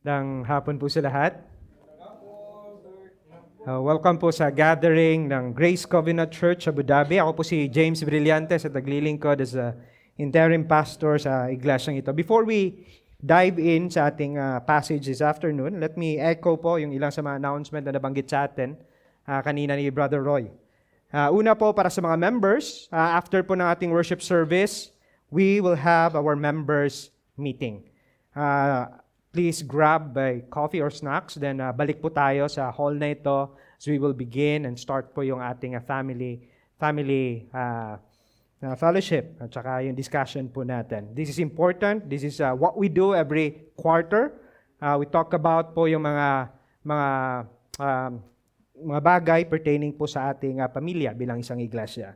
Magandang hapon po sa lahat. Welcome po sa gathering ng Grace Covenant Church Abu Dhabi. Ako po si James Brillantes at naglilingkod as a interim pastor sa iglesyang ito. Before we dive in sa ating passage this afternoon, let me echo po yung ilang sa mga announcement na nabanggit sa atin kanina ni Brother Roy. Una po para sa mga members, after po ng ating worship service, we will have our members meeting. Please grab coffee or snacks, then balik po tayo sa hall na ito so we will begin and start po yung ating family fellowship at saka yung discussion po natin. This is important. This is what we do every quarter. We talk about po yung mga bagay pertaining po sa ating pamilya bilang isang iglesia.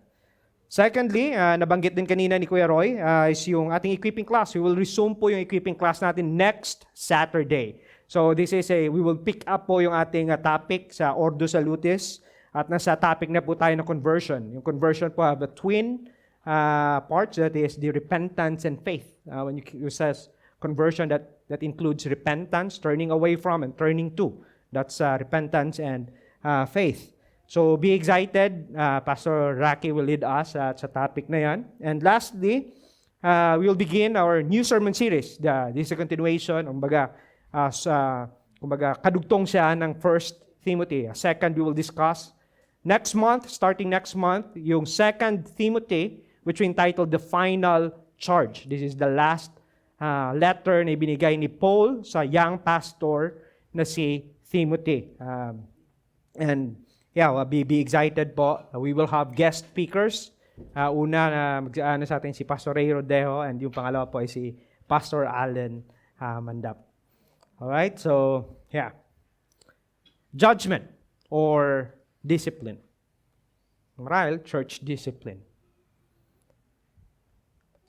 Secondly, nabanggit din kanina ni Kuya Roy, is yung ating equipping class. We will resume po yung equipping class natin next Saturday. So this is we will pick up po yung ating topic sa Ordo Salutis at nasa topic na po tayo ng conversion. Yung conversion po have the twin parts, that is the repentance and faith. When you says conversion, that includes repentance, turning away from and turning to. That's repentance and faith. So be excited. Pastor Rocky will lead us sa topic na yan. And lastly, we will begin our new sermon series. This is a continuation. Kumbaga, kadugtong siya ng 1 Timothy. Second, we will discuss starting next month, yung 2 Timothy, which we entitled The Final Charge. This is the last letter na ibinigay ni Paul sa young pastor na si Timothy. Be excited po. We will have guest speakers. Una na sa atin si Pastor Ray Rodejo and yung pangalawa po ay si Pastor Allen Mandap. Alright, so judgment or discipline. Marahil, church discipline.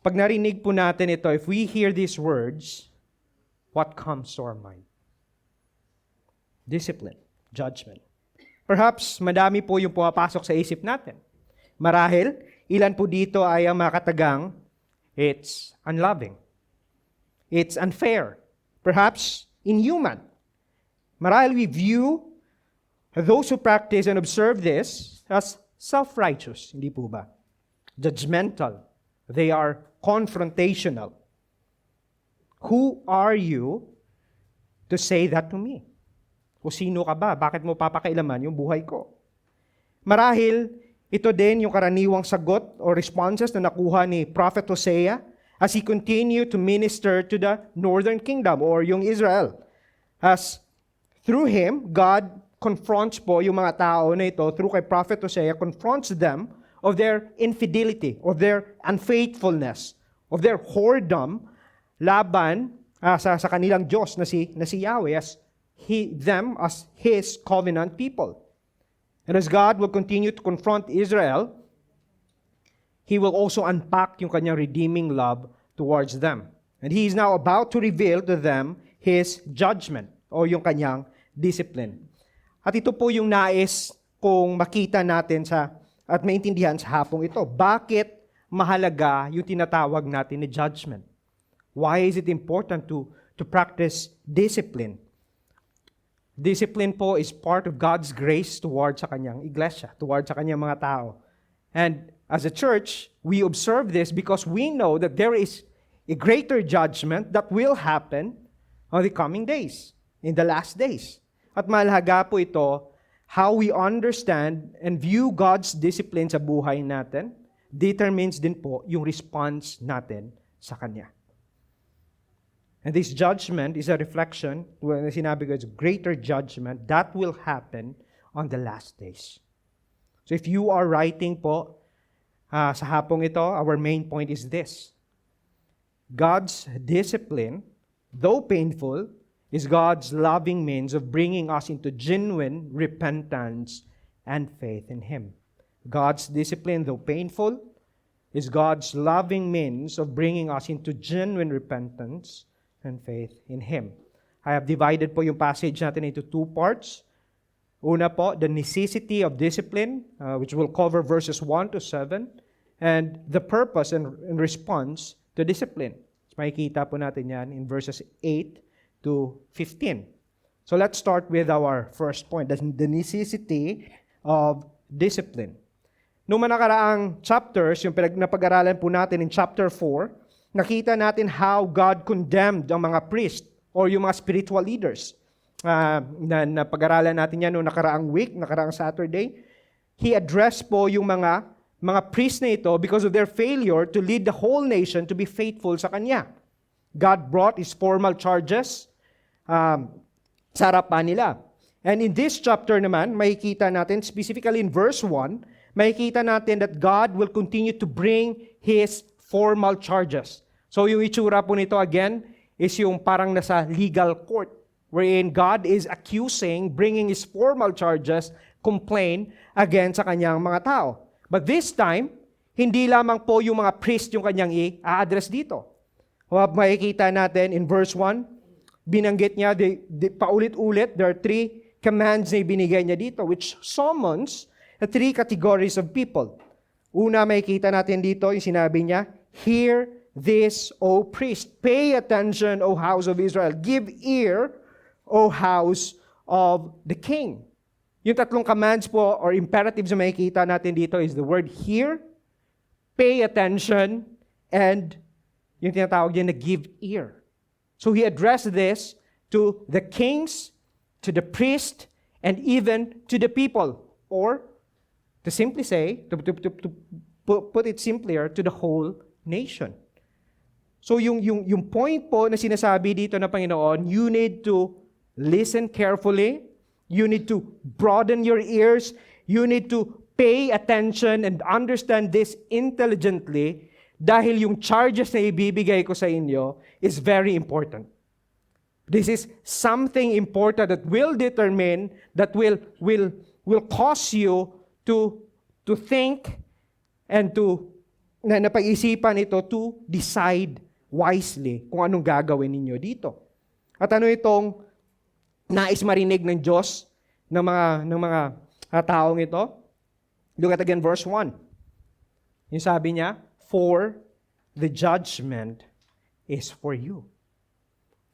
Pag narinig po natin ito, if we hear these words, what comes to our mind? Discipline, judgment. Perhaps madami po yung pumapasok sa isip natin. Marahil, ilan po dito ay ang makatagang, it's unloving. It's unfair. Perhaps inhuman. Marahil we view those who practice and observe this as self-righteous. Hindi po ba? Judgmental. They are confrontational. Who are you to say that to me? O sino ka ba? Bakit mo papakailaman yung buhay ko? Marahil, ito din yung karaniwang sagot o responses na nakuha ni Prophet Hosea as he continued to minister to the northern kingdom or yung Israel. As through him, God confronts po yung mga tao na ito, through kay Prophet Hosea, confronts them of their infidelity, of their unfaithfulness, of their whoredom, laban sa kanilang Diyos na si Yahweh as them as His covenant people. And as God will continue to confront Israel, He will also unpack yung kanyang redeeming love towards them. And He is now about to reveal to them His judgment o yung kanyang discipline. At ito po yung nais kung makita natin at maintindihan sa hapong ito. Bakit mahalaga yung tinatawag natin na judgment? Why is it important to practice discipline? Discipline po is part of God's grace towards sa kanyang iglesia, towards sa kanyang mga tao. And as a church, we observe this because we know that there is a greater judgment that will happen on the coming days, in the last days. At mahalaga po ito, how we understand and view God's discipline sa buhay natin, determines din po yung response natin sa Kanya. And this judgment is a reflection, when sinabi ko, it's greater judgment that will happen on the last days. So if you are writing po sa hapong ito, our main point is this. God's discipline, though painful, is God's loving means of bringing us into genuine repentance and faith in Him. God's discipline, though painful, is God's loving means of bringing us into genuine repentance and faith in Him. I have divided po yung passage natin into two parts. Una po, the necessity of discipline, which will cover verses 1 to 7, and the purpose and response to discipline. Makikita po natin yan in verses 8 to 15. So let's start with our first point, the necessity of discipline. Noong nakaraang chapters, yung napag-aralan po natin in chapter 4, nakita natin how God condemned ang mga priest or yung mga spiritual leaders. Na pag-aralan natin yan noong nakaraang Saturday. He addressed po yung mga priest na ito because of their failure to lead the whole nation to be faithful sa Kanya. God brought His formal charges sa harapan nila. And in this chapter naman, makikita natin, specifically in verse 1, makikita natin that God will continue to bring His formal charges. So yung itsura po nito again is yung parang nasa legal court wherein God is bringing His formal charges, complaint against sa kanyang mga tao. But this time, hindi lamang po yung mga priest yung kanyang i-address dito. Makikita natin in verse 1, binanggit niya, paulit-ulit, there are 3 commands na ibinigay niya dito, which summons the 3 categories of people. Una, makikita natin dito, yung sinabi niya, hear this, O priest. Pay attention, O house of Israel. Give ear, O house of the king. Yung 3 commands po, or imperatives na makikita natin dito is the word hear, pay attention, and yung tinatawag niya na give ear. So he addressed this to the kings, to the priest, and even to the people. Or, to simply say, to put it simpler, to the whole nation. So yung point po na sinasabi dito na Panginoon, you need to listen carefully, you need to broaden your ears, you need to pay attention and understand this intelligently dahil yung charges na ibibigay ko sa inyo is very important. This is something important that will determine, that will cause you to think and na pag-isipan ito to decide wisely kung anong gagawin ninyo dito. At ano itong nais marinig ng Diyos ng mga taong ito? Look at again verse 1. Yung sabi niya, for the judgment is for you.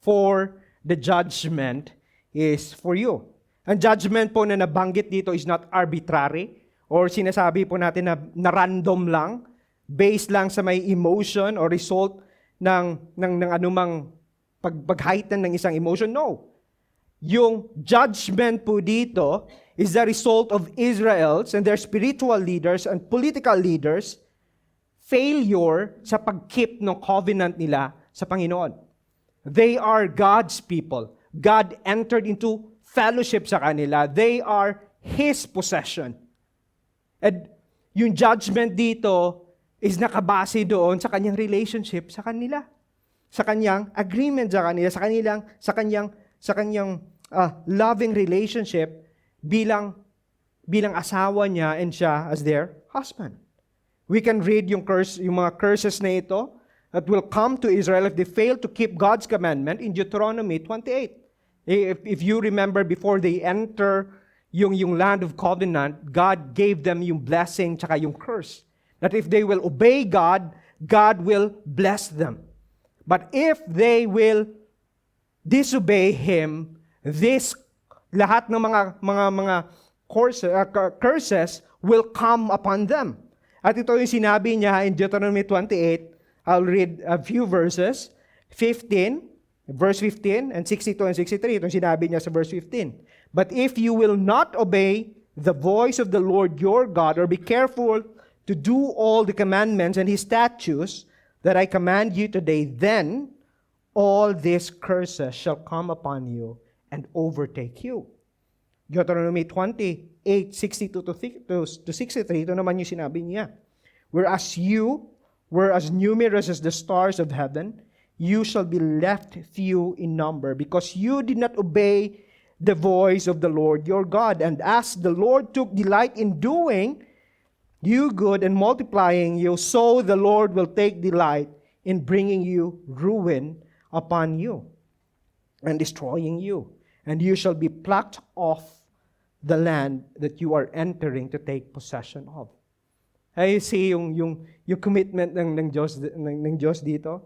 For the judgment is for you. Ang judgment po na nabanggit dito is not arbitrary or sinasabi po natin na random lang, based lang sa may emotion or result ng anumang pag-heighten ng isang emotion. No. Yung judgment po dito is the result of Israel's and their spiritual leaders and political leaders' failure sa pag-keep ng covenant nila sa Panginoon. They are God's people. God entered into fellowship sa kanila. They are His possession. And yung judgment dito is nakabase doon sa kanyang relationship sa kanila. Sa kanyang agreement sa kanila, sa kanyang loving relationship bilang asawa niya and siya as their husband. We can read yung mga curses na ito that will come to Israel if they fail to keep God's commandment in Deuteronomy 28. If you remember, before they enter yung land of covenant, God gave them yung blessing tsaka yung curse. That if they will obey God, God will bless them. But if they will disobey Him, lahat ng mga curses will come upon them. At ito yung sinabi niya in Deuteronomy 28. I'll read a few verses. Verse 15 and 62 and 63. Ito yung sinabi niya sa verse 15. But if you will not obey the voice of the Lord your God, or be careful to do all the commandments and His statutes that I command you today, then all these curses shall come upon you and overtake you. Deuteronomy 28, 62 to 63, ito naman yung sinabi niya. Whereas you were as numerous as the stars of heaven, you shall be left few in number, because you did not obey the voice of the Lord your God. And as the Lord took delight in doing you good and multiplying you, so the Lord will take delight in bringing you ruin upon you and destroying you. And you shall be plucked off the land that you are entering to take possession of. I see yung commitment ng Diyos dito.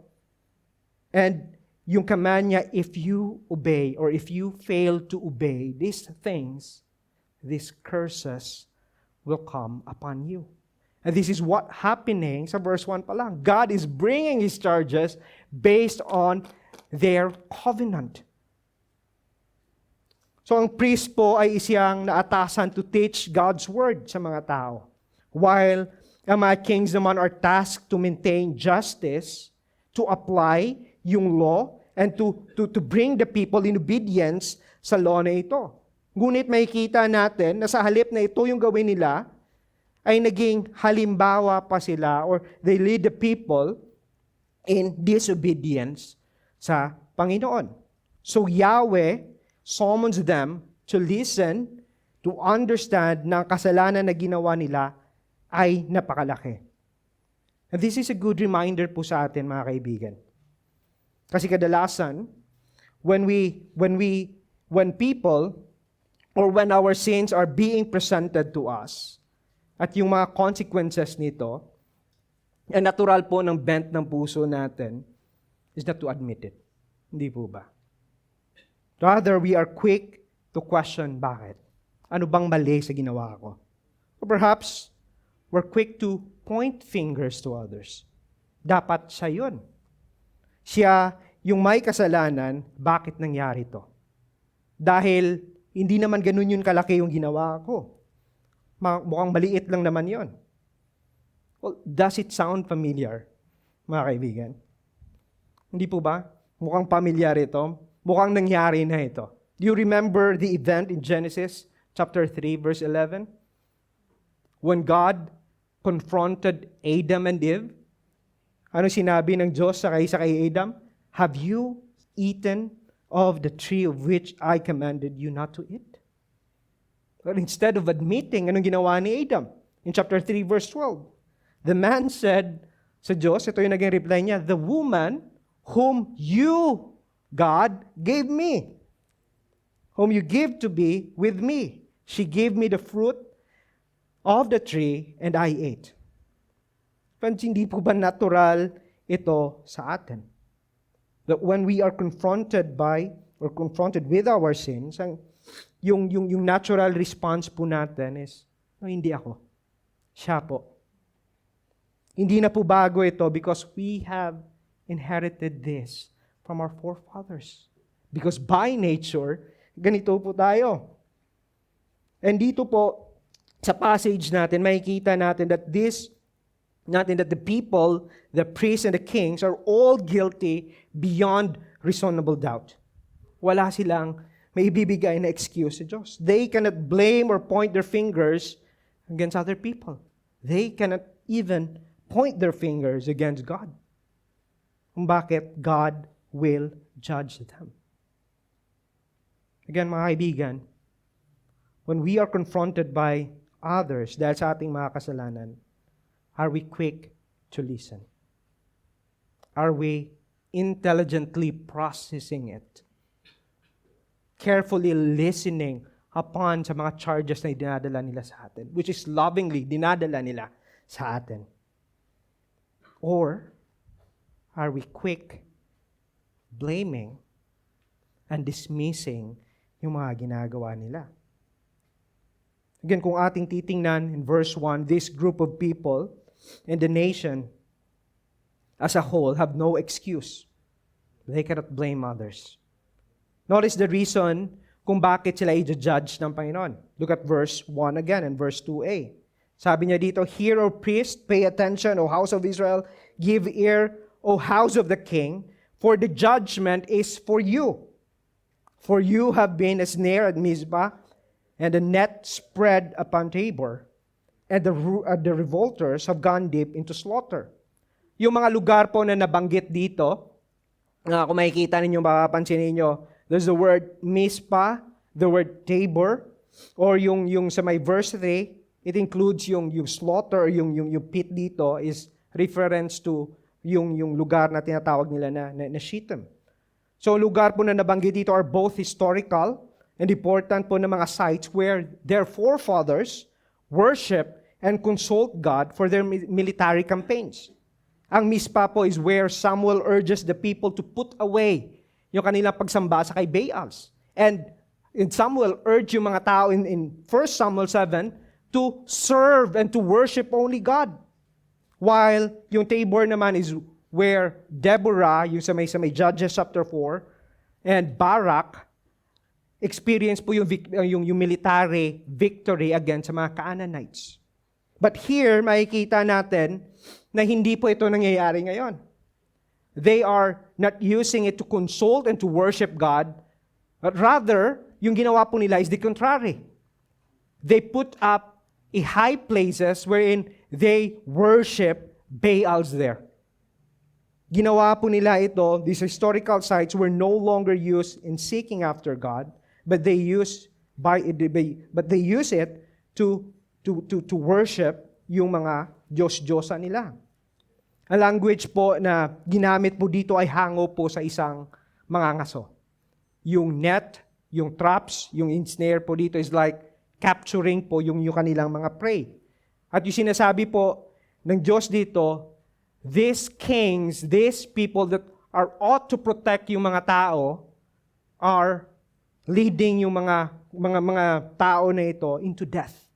And yung command niya, if you obey or if you fail to obey these things, these curses will come upon you. And this is what happening sa verse 1 pa lang. God is bringing His charges based on their covenant. So ang priest po ay isang naatasan to teach God's word sa mga tao. While ang mga kings naman are tasked to maintain justice, to apply yung law, and to bring the people in obedience sa law na ito. Ngunit makikita natin na sa halip na ito yung gawin nila, ay naging halimbawa pa sila or they lead the people in disobedience sa Panginoon. So Yahweh summons them to listen, to understand na ang kasalanan na ginawa nila ay napakalaki. And this is a good reminder po sa atin, mga kaibigan. Kasi kadalasan, when people or when our sins are being presented to us, at yung mga consequences nito, ang natural po ng bent ng puso natin is not to admit it. Hindi po ba? Rather, we are quick to question bakit. Ano bang mali sa ginawa ko? Or perhaps, we're quick to point fingers to others. Dapat siya yun. Siya yung may kasalanan, bakit nangyari to? Dahil hindi naman ganun yun kalaki yung ginawa ko. Mukhang maliit lang naman yon. Well, does it sound familiar, mga kaibigan? Hindi po ba? Mukhang familiar ito. Mukhang nangyari na ito. Do you remember the event in Genesis chapter 3, verse 11? When God confronted Adam and Eve, ano sinabi ng Diyos sa kay Adam? Have you eaten of the tree of which I commanded you not to eat? But instead of admitting, anong ginawa ni Adam? In chapter 3, verse 12, the man said sa Diyos, ito yung naging reply niya, the woman whom you, God, gave me, whom you give to be with me. She gave me the fruit of the tree and I ate. Hindi po ba natural ito sa atin? That when we are confronted with our sins, yung natural response po natin is, no, hindi ako. Siya po. Hindi na po bago ito because we have inherited this from our forefathers. Because by nature, ganito po tayo. And dito po, sa passage natin, makikita natin that the people, the priests and the kings are all guilty beyond reasonable doubt. Wala silang may ibibigay na excuse sa Diyos. They cannot blame or point their fingers against other people. They cannot even point their fingers against God. Kung bakit God will judge them. Again, mga kaibigan, when we are confronted by others dahil sa ating mga kasalanan, are we quick to listen? Are we intelligently processing it? Carefully listening upon sa mga charges na dinadala nila sa atin, which is lovingly dinadala nila sa atin? Or are we quick blaming and dismissing yung mga ginagawa nila? Again, kung ating titingnan in verse 1, this group of people and the nation as a whole have no excuse. They cannot blame others. Notice the reason kung bakit sila i-judge ng Panginoon. Look at verse 1 again and verse 2a. Sabi niya dito, hear, O priest, pay attention, O house of Israel, give ear, O house of the king, for the judgment is for you. For you have been a snare at Mizpah, and a net spread upon Tabor, and the revolters have gone deep into slaughter. Yung mga lugar po na nabanggit dito, kung makikita ninyo, mapapansin ninyo, there's the word Mizpah, the word Tabor, or yung sa may verse 3, it includes yung slaughter, yung pit dito is reference to yung lugar na tinatawag nila na Shittim. So lugar po na nabanggit dito are both historical and important po na mga sites where their forefathers worship and consult God for their military campaigns. Ang Mizpah po is where Samuel urges the people to put away yung kanilang pagsamba sa kay Baals. And Samuel urged yung mga tao in 1 Samuel 7 to serve and to worship only God. While yung Tabor naman is where Deborah, yung sa may Judges chapter 4, and Barak, experience po yung military victory against sa mga Canaanites. But here, makikita natin na hindi po ito nangyayari ngayon. They are not using it to consult and to worship God, but rather, yung ginawa po nila is the contrary. They put up a high places wherein they worship Baals there. Ginawa po nila ito, these historical sites were no longer used in seeking after God, but they use it to worship yung mga Diyos-Diyosa nila. Ang language po na ginamit po dito ay hango po sa isang mangangaso. Yung net, yung traps, yung ensnare po dito is like capturing po yung kanilang mga prey. At yung sinasabi po ng Diyos dito, these kings, these people that are ought to protect yung mga tao are leading yung mga tao na ito into death.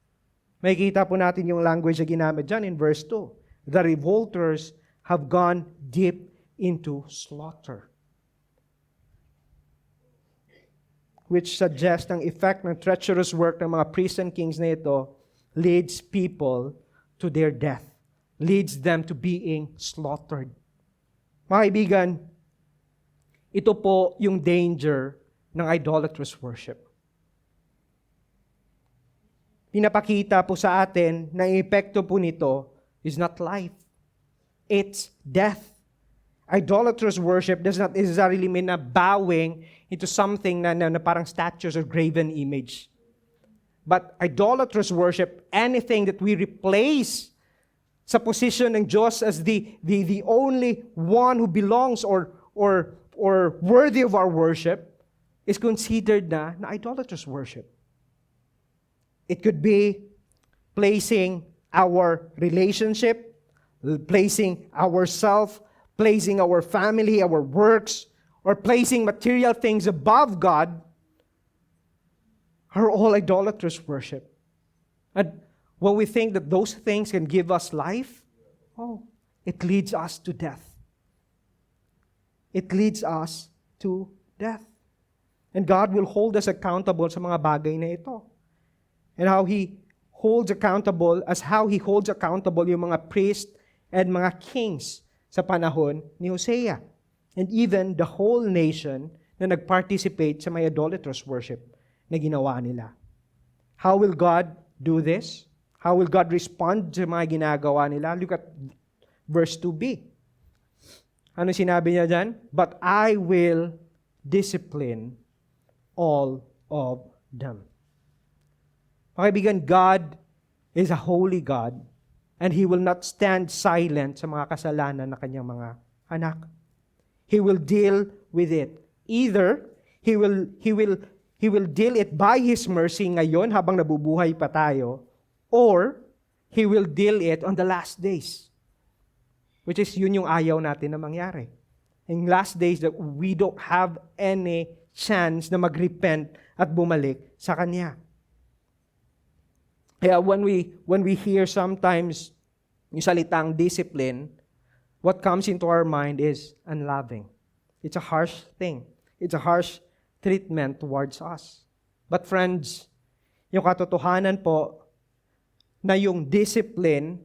Makikita po natin yung language na ginamit dyan in verse 2. The revolters have gone deep into slaughter. Which suggests ang effect ng treacherous work ng mga priests and kings na ito leads people to their death. Leads them to being slaughtered. Mga kaibigan, ito po yung danger ng idolatrous worship. Pinapakita po sa atin na ang epekto po nito is not life. It's death. Idolatrous worship does not necessarily mean na bowing into something na parang statues or graven image. But idolatrous worship, anything that we replace sa position ng Diyos as the only one who belongs or worthy of our worship, is considered na idolatrous worship. It could be placing our relationship, placing ourselves, placing our family, our works, or placing material things above God, are all idolatrous worship. And when we think that those things can give us life, it leads us to death. It leads us to death. And God will hold us accountable sa mga bagay na ito. And how He holds accountable yung mga priests and mga kings sa panahon ni Hosea. And even the whole nation na nag-participate sa may idolatrous worship na ginawa nila. How will God do this? How will God respond sa mga ginagawa nila? Look at verse 2b. Ano sinabi niya dyan? But I will discipline all of them. Mga kaibigan, God is a holy God and He will not stand silent sa mga kasalanan ng kanyang mga anak. He will deal with it. Either He will deal it by His mercy ngayon habang nabubuhay pa tayo, or He will deal it on the last days. Which is yun yung ayaw natin na mangyari. In last days that we don't have any chance na magrepent at bumalik sa Kanya. Kaya when we hear sometimes yung salitang discipline, what comes into our mind is unloving. It's a harsh thing. It's a harsh treatment towards us. But friends, yung katotohanan po na yung discipline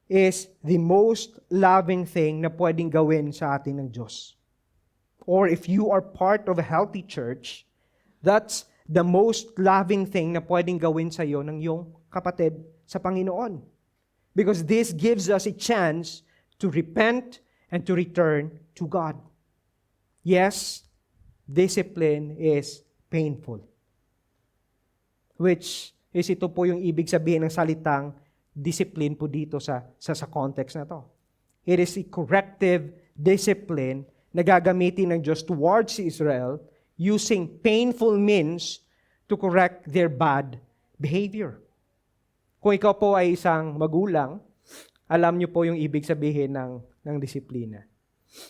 is the most loving thing na pwedeng gawin sa atin ng Diyos. Or if you are part of a healthy church, that's the most loving thing na pwedeng gawin sa iyo ng iyong kapatid sa Panginoon. Because this gives us a chance to repent and to return to God. Yes, discipline is painful. Which is ito po yung ibig sabihin ng salitang discipline po dito sa context na to. It is a corrective discipline na gagamitin ng Diyos towards Israel using painful means to correct their bad behavior. Kung ikaw po ay isang magulang, alam niyo po yung ibig sabihin ng disiplina.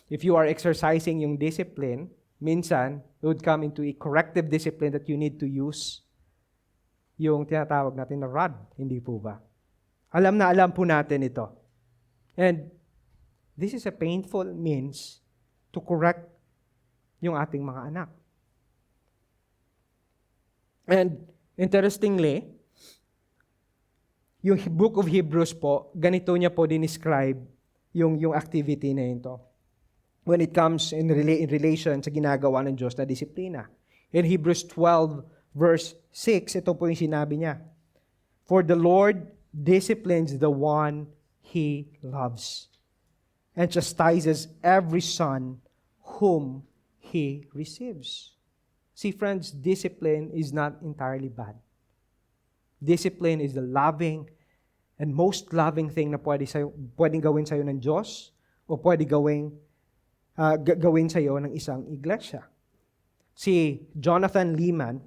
If you are exercising yung discipline, minsan, it would come into a corrective discipline that you need to use yung tinatawag natin na rod. Hindi po ba? Alam na alam po natin ito. And this is a painful means to correct yung ating mga anak. And interestingly, yung book of Hebrews po, ganito niya po dinescribe yung activity na ito. When it comes in relation sa ginagawa ng Diyos na disiplina. In Hebrews 12 verse 6, ito po yung sinabi niya. For the Lord disciplines the one He loves and chastises every son whom He receives. See, friends, discipline is not entirely bad. Discipline is the loving and most loving thing na pwedeng gawin sa'yo ng Diyos o pwedeng gawin sa'yo ng isang iglesia. Si Jonathan Leeman,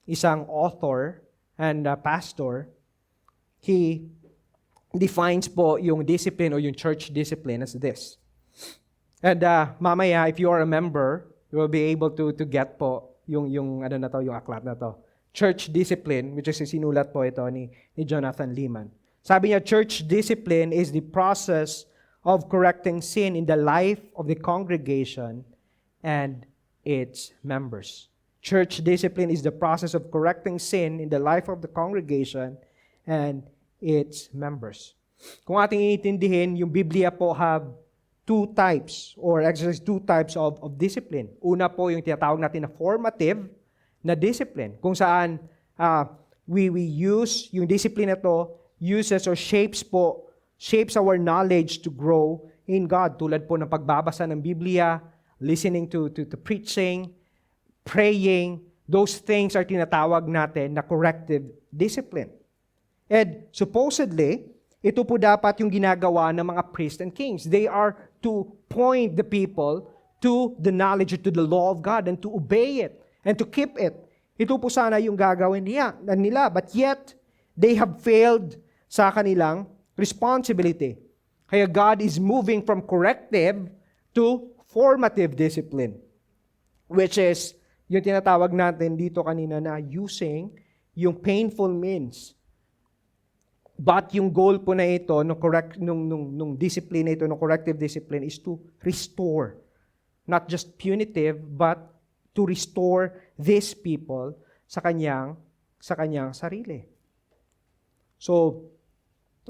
isang author and pastor, he defines po yung discipline o yung church discipline as this. And mamaya, if you are a member, you will be able to get po yung aklat na to. Church discipline, which is sinulat po ito ni Jonathan Leeman. Sabi niya, church discipline is the process of correcting sin in the life of the congregation and its members. Church discipline is the process of correcting sin in the life of the congregation and its members. Kung ating iintindihin, yung Biblia po have two types of discipline. Una po yung tinatawag natin na formative na discipline, kung saan we use yung discipline na to, uses or shapes our knowledge to grow in God. Tulad po ng pagbabasa ng Biblia, listening to preaching, praying, those things are tinatawag natin na corrective discipline. And supposedly, ito po dapat yung ginagawa ng mga priests and kings. They are to point the people to the knowledge, to the law of God, and to obey it, and to keep it. Ito po sana yung gagawin nila. But yet, they have failed sa kanilang responsibility. Kaya God is moving from corrective to formative discipline, which is yung tinatawag natin dito kanina na using yung painful means. But yung goal po na ito, nung discipline na ito, nung corrective discipline, is to restore. Not just punitive, but to restore these people sa kanyang sarili. So,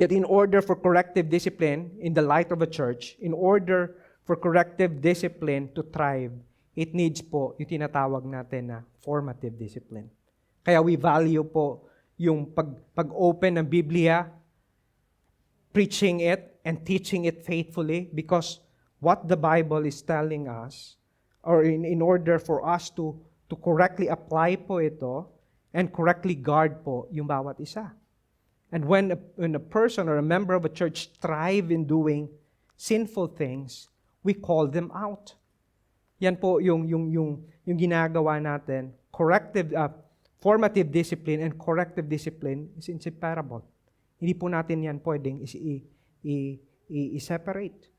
that in order for corrective discipline in the light of a church, in order for corrective discipline to thrive, it needs po yung tinatawag natin na formative discipline. Kaya we value po yung pag-open ng Biblia, preaching it and teaching it faithfully, because what the Bible is telling us, or in order for us to correctly apply po ito and correctly guard po yung bawat isa. And when a person or a member of a church thrive in doing sinful things, we call them out. Yan po yung ginagawa natin. Formative discipline and corrective discipline is inseparable. Hindi po natin yan pwedeng i-separate.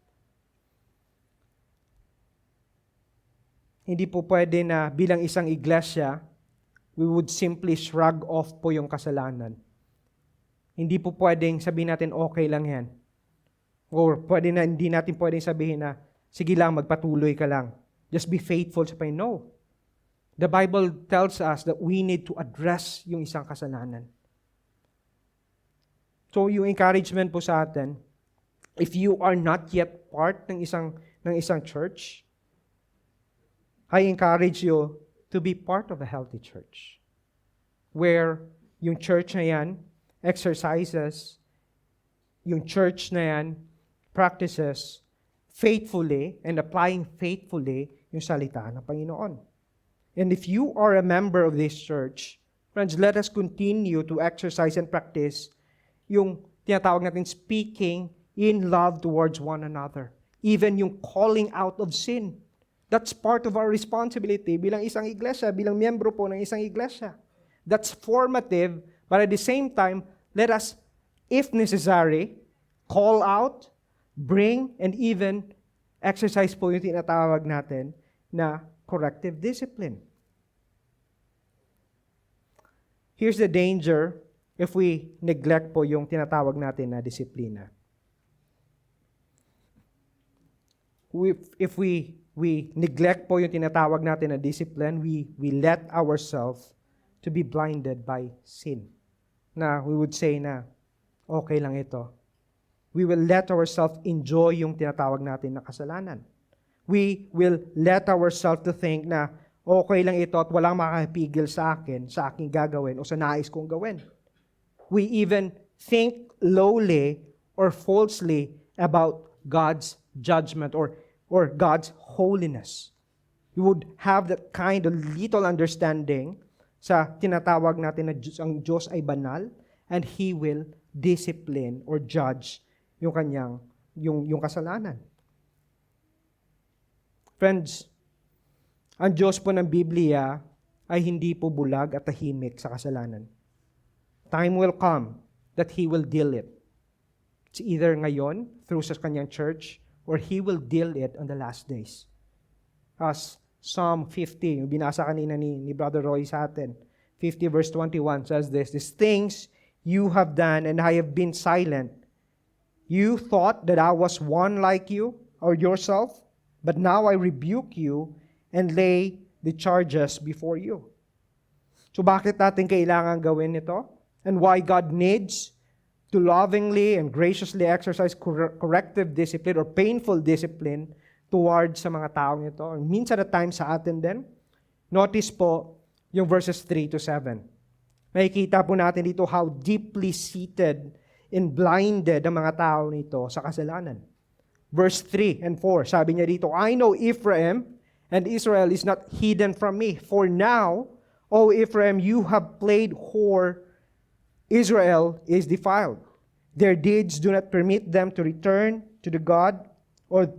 Hindi po pwede na bilang isang iglesia, we would simply shrug off po yung kasalanan. Hindi po pwedeng sabihin natin okay lang yan. Or hindi natin pwedeng sabihin na sige lang, magpatuloy ka lang. Just be faithful sa Panginoon. No. The Bible tells us that we need to address yung isang kasalanan. So yung encouragement po sa atin, if you are not yet part ng isang church, I encourage you to be part of a healthy church. Where yung church na yan exercises, yung church na yan practices faithfully and applying faithfully yung salita ng Panginoon. And if you are a member of this church, friends, let us continue to exercise and practice yung tinatawag natin speaking in love towards one another. Even yung calling out of sin. That's part of our responsibility bilang isang iglesia, bilang miyembro po ng isang iglesia. That's formative, but at the same time, let us, if necessary, call out, bring, and even exercise po yung tinatawag natin na corrective discipline. Here's the danger if we neglect po yung tinatawag natin na disiplina. If we neglect po yung tinatawag natin na discipline, we let ourselves to be blinded by sin. Na we would say na, okay lang ito. We will let ourselves enjoy yung tinatawag natin na kasalanan. We will let ourselves to think na okay lang ito at walang makakapigil sa akin, sa aking gagawin o sa nais kong gawin. We even think lowly or falsely about God's judgment or God's holiness. You would have that kind of little understanding sa tinatawag natin na ang Diyos ay banal and He will discipline or judge yung kanyang, yung kasalanan. Friends, ang Diyos po ng Biblia ay hindi po bulag at tahimik sa kasalanan. Time will come that He will deal it. It's either ngayon, through sa kanyang church, or He will deal it on the last days. As Psalm 50, yung binasa kanina ni Brother Roy sa atin, 50 verse 21 says this, "These things you have done and I have been silent. You thought that I was one like you or yourself, but now I rebuke you and lay the charges before you." So bakit natin kailangan gawin ito? And why God needs to lovingly and graciously exercise corrective discipline or painful discipline towards sa mga taong ito. And minsan at times sa atin din. Notice po yung verses 3 to 7. Makikita po natin dito how deeply seated and blinded ang mga tao nito sa kasalanan. Verse 3 and 4, sabi niya dito, "I know Ephraim and Israel is not hidden from me. For now, O Ephraim, you have played whore. Israel is defiled. Their deeds do not permit them to return to the God or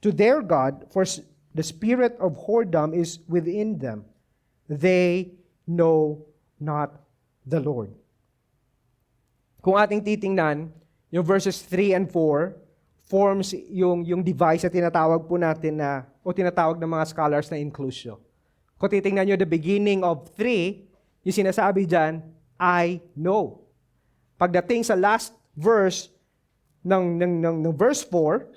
to their God, for the spirit of whoredom is within them. They know not the Lord." Kung ating titingnan, yung verses 3 and 4 forms yung device na tinatawag po natin na, o tinatawag ng mga scholars na inclusio. Kung titingnan nyo the beginning of 3, yung sinasabi dyan, I know. Pagdating sa last verse ng verse 4,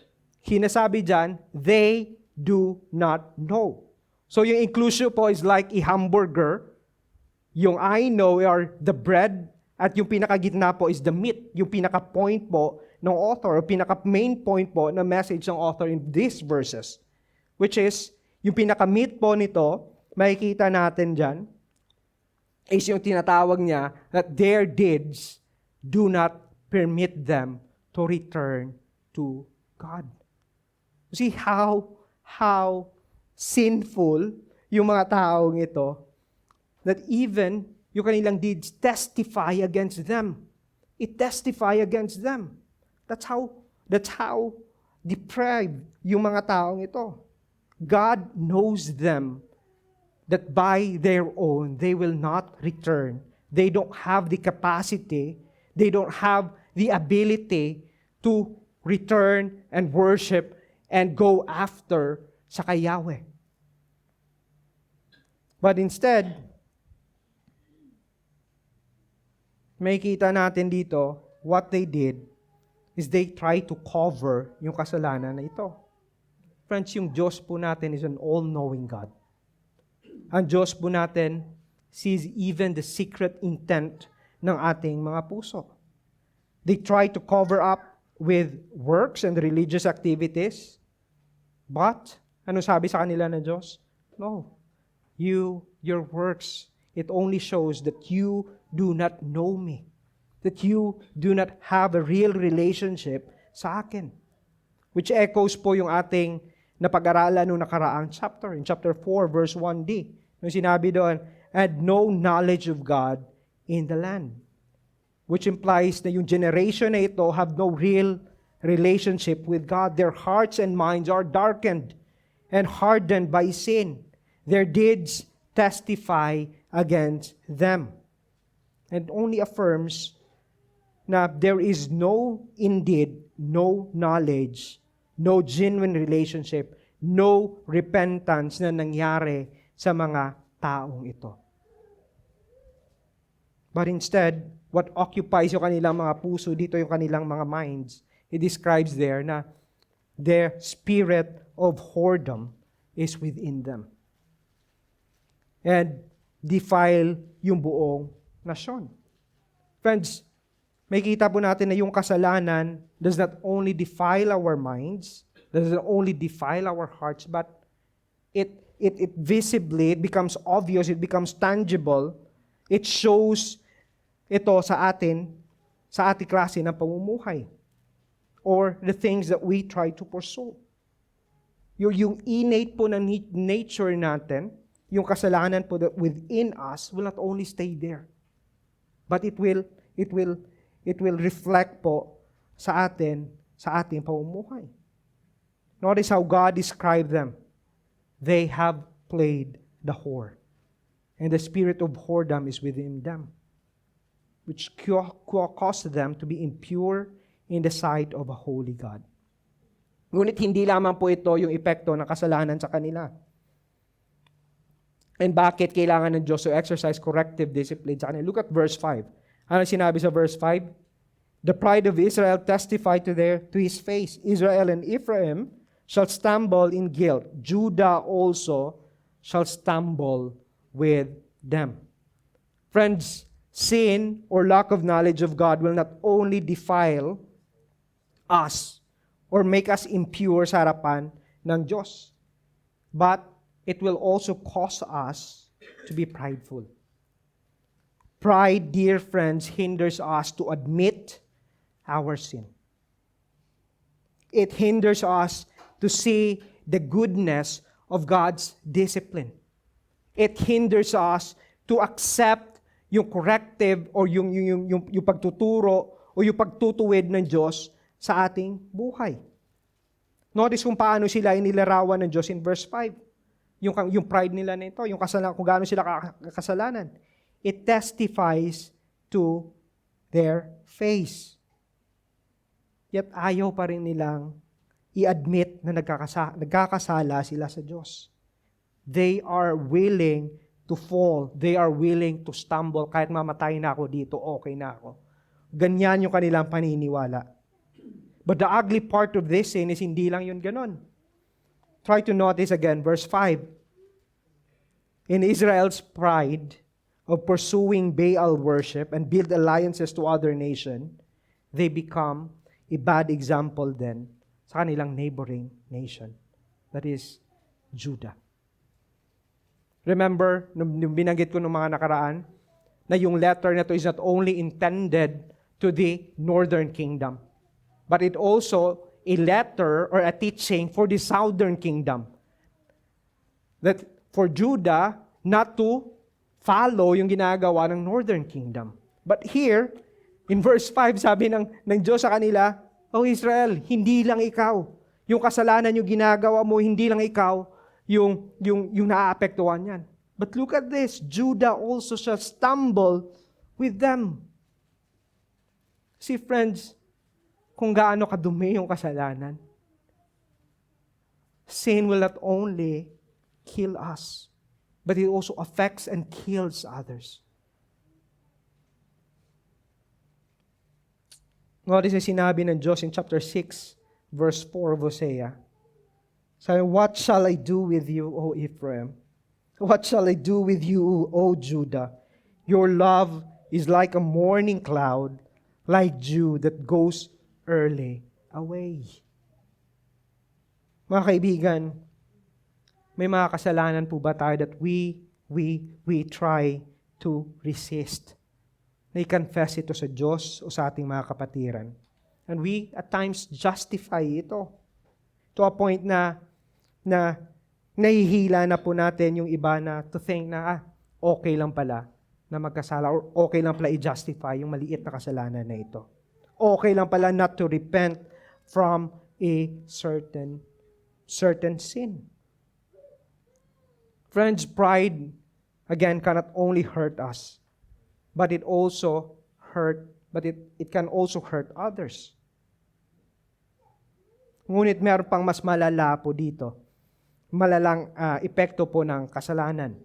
hinasabi dyan, they do not know. So yung inclusio po is like a hamburger. Yung I know are the bread at yung pinakagitna po is the meat. Yung pinaka-point po ng author o pinaka-main point po ng message ng author in these verses. Which is, yung pinaka-meat po nito, makikita natin dyan, is yung tinatawag niya that their deeds do not permit them to return to God. See how sinful yung mga taong ito that even yung kanilang deeds testify against them. It testify against them. That's how depraved yung mga taong ito. God knows them that by their own, they will not return. They don't have the capacity, they don't have the ability to return and worship and go after sa kay Yahweh. But instead, makikita natin dito, what they did is they try to cover yung kasalanan na ito. Friends, yung Diyos po natin is an all-knowing God. Ang Diyos po natin sees even the secret intent ng ating mga puso. They try to cover up with works and religious activities. But, ano sabi sa kanila ng Diyos? No. Your works, it only shows that you do not know me. That you do not have a real relationship sa akin. Which echoes po yung ating napag-aralan nung nakaraang chapter. In chapter 4, verse 1d. Nung sinabi doon, "And no knowledge of God in the land." Which implies na yung generation na ito have no real relationship with God. Their hearts and minds are darkened and hardened by sin. Their deeds testify against them. And only affirms na there is no knowledge, no genuine relationship no repentance na nangyari sa mga taong ito. But instead, what occupies yung kanilang mga puso, dito yung kanilang mga minds, it describes there na their spirit of whoredom is within them. And defile yung buong nasyon. Friends, may kita po natin na yung kasalanan does not only defile our minds, does not only defile our hearts, but it visibly, it becomes obvious, it becomes tangible, it shows ito sa atin, sa ating klase ng pamumuhay, or the things that we try to pursue. Yung innate po na nature natin, yung kasalanan po that within us will not only stay there, but it will reflect po sa atin, sa ating pamumuhay. Notice how God described them. They have played the whore, and the spirit of whoredom is within them, which caused them to be impure in the sight of a holy God. Ngunit hindi lamang po ito yung epekto ng kasalanan sa kanila. And bakit kailangan ng Diyos to exercise corrective discipline sa kanila? Look at verse 5. Ano sinabi sa verse 5? The pride of Israel testified to his face. Israel and Ephraim shall stumble in guilt. Judah also shall stumble with them. Friends, sin or lack of knowledge of God will not only defile us or make us impure sa harapan ng Diyos, but it will also cause us to be prideful. Pride, dear friends, hinders us to admit our sin. It hinders us to see the goodness of God's discipline. It hinders us to accept yung corrective or yung pagtuturo o yung pagtutuwid ng Diyos sa ating buhay. Notice kung paano sila inilarawan ng Diyos in verse 5. Yung pride nila nito, yung kasalanan, kung gaano sila kasalanan. It testifies to their face. Yet ayaw pa rin nilang i-admit na nagkakasala sila sa Diyos. They are willing to fall. They are willing to stumble. Kahit mamatay na ako dito, okay na ako. Ganyan yung kanilang paniniwala. But the ugly part of this sin is hindi lang yun ganon. Try to notice again, verse 5. In Israel's pride of pursuing Baal worship and build alliances to other nations, they become a bad example then sa kanilang neighboring nation. That is Judah. Remember, nung binanggit ko ng mga nakaraan, na yung letter na to is not only intended to the northern kingdom, but it also a letter or a teaching for the southern kingdom. That for Judah not to follow yung ginagawa ng northern kingdom. But here, in verse 5, sabi ng Diyos sa kanila, "O Israel, hindi lang ikaw. Yung kasalanan yung ginagawa mo, hindi lang ikaw yung naaapektuhan yan. But look at this, Judah also shall stumble with them." See friends, kung gaano kadumi yung kasalanan, sin will not only kill us, but it also affects and kills others. Notice yung sinabi ng Diyos in chapter 6, verse 4 of Hosea. Sabi, "What shall I do with you, O Ephraim? What shall I do with you, O Judah? Your love is like a morning cloud, like dew that goes early away." Mga kaibigan, may mga kasalanan po ba tayo that we try to resist? Na i-confess ito sa Diyos o sa ating mga kapatiran. And we at times justify ito. To a point na nahihila na po natin yung iba na to think na okay lang pala na magkasala or okay lang pala i-justify yung maliit na kasalanan na ito. Okay lang pala not to repent from a certain sin. Friends, pride, again, cannot only hurt us, but it can also hurt others. Ngunit meron pang mas malala po dito. malalang epekto po ng kasalanan.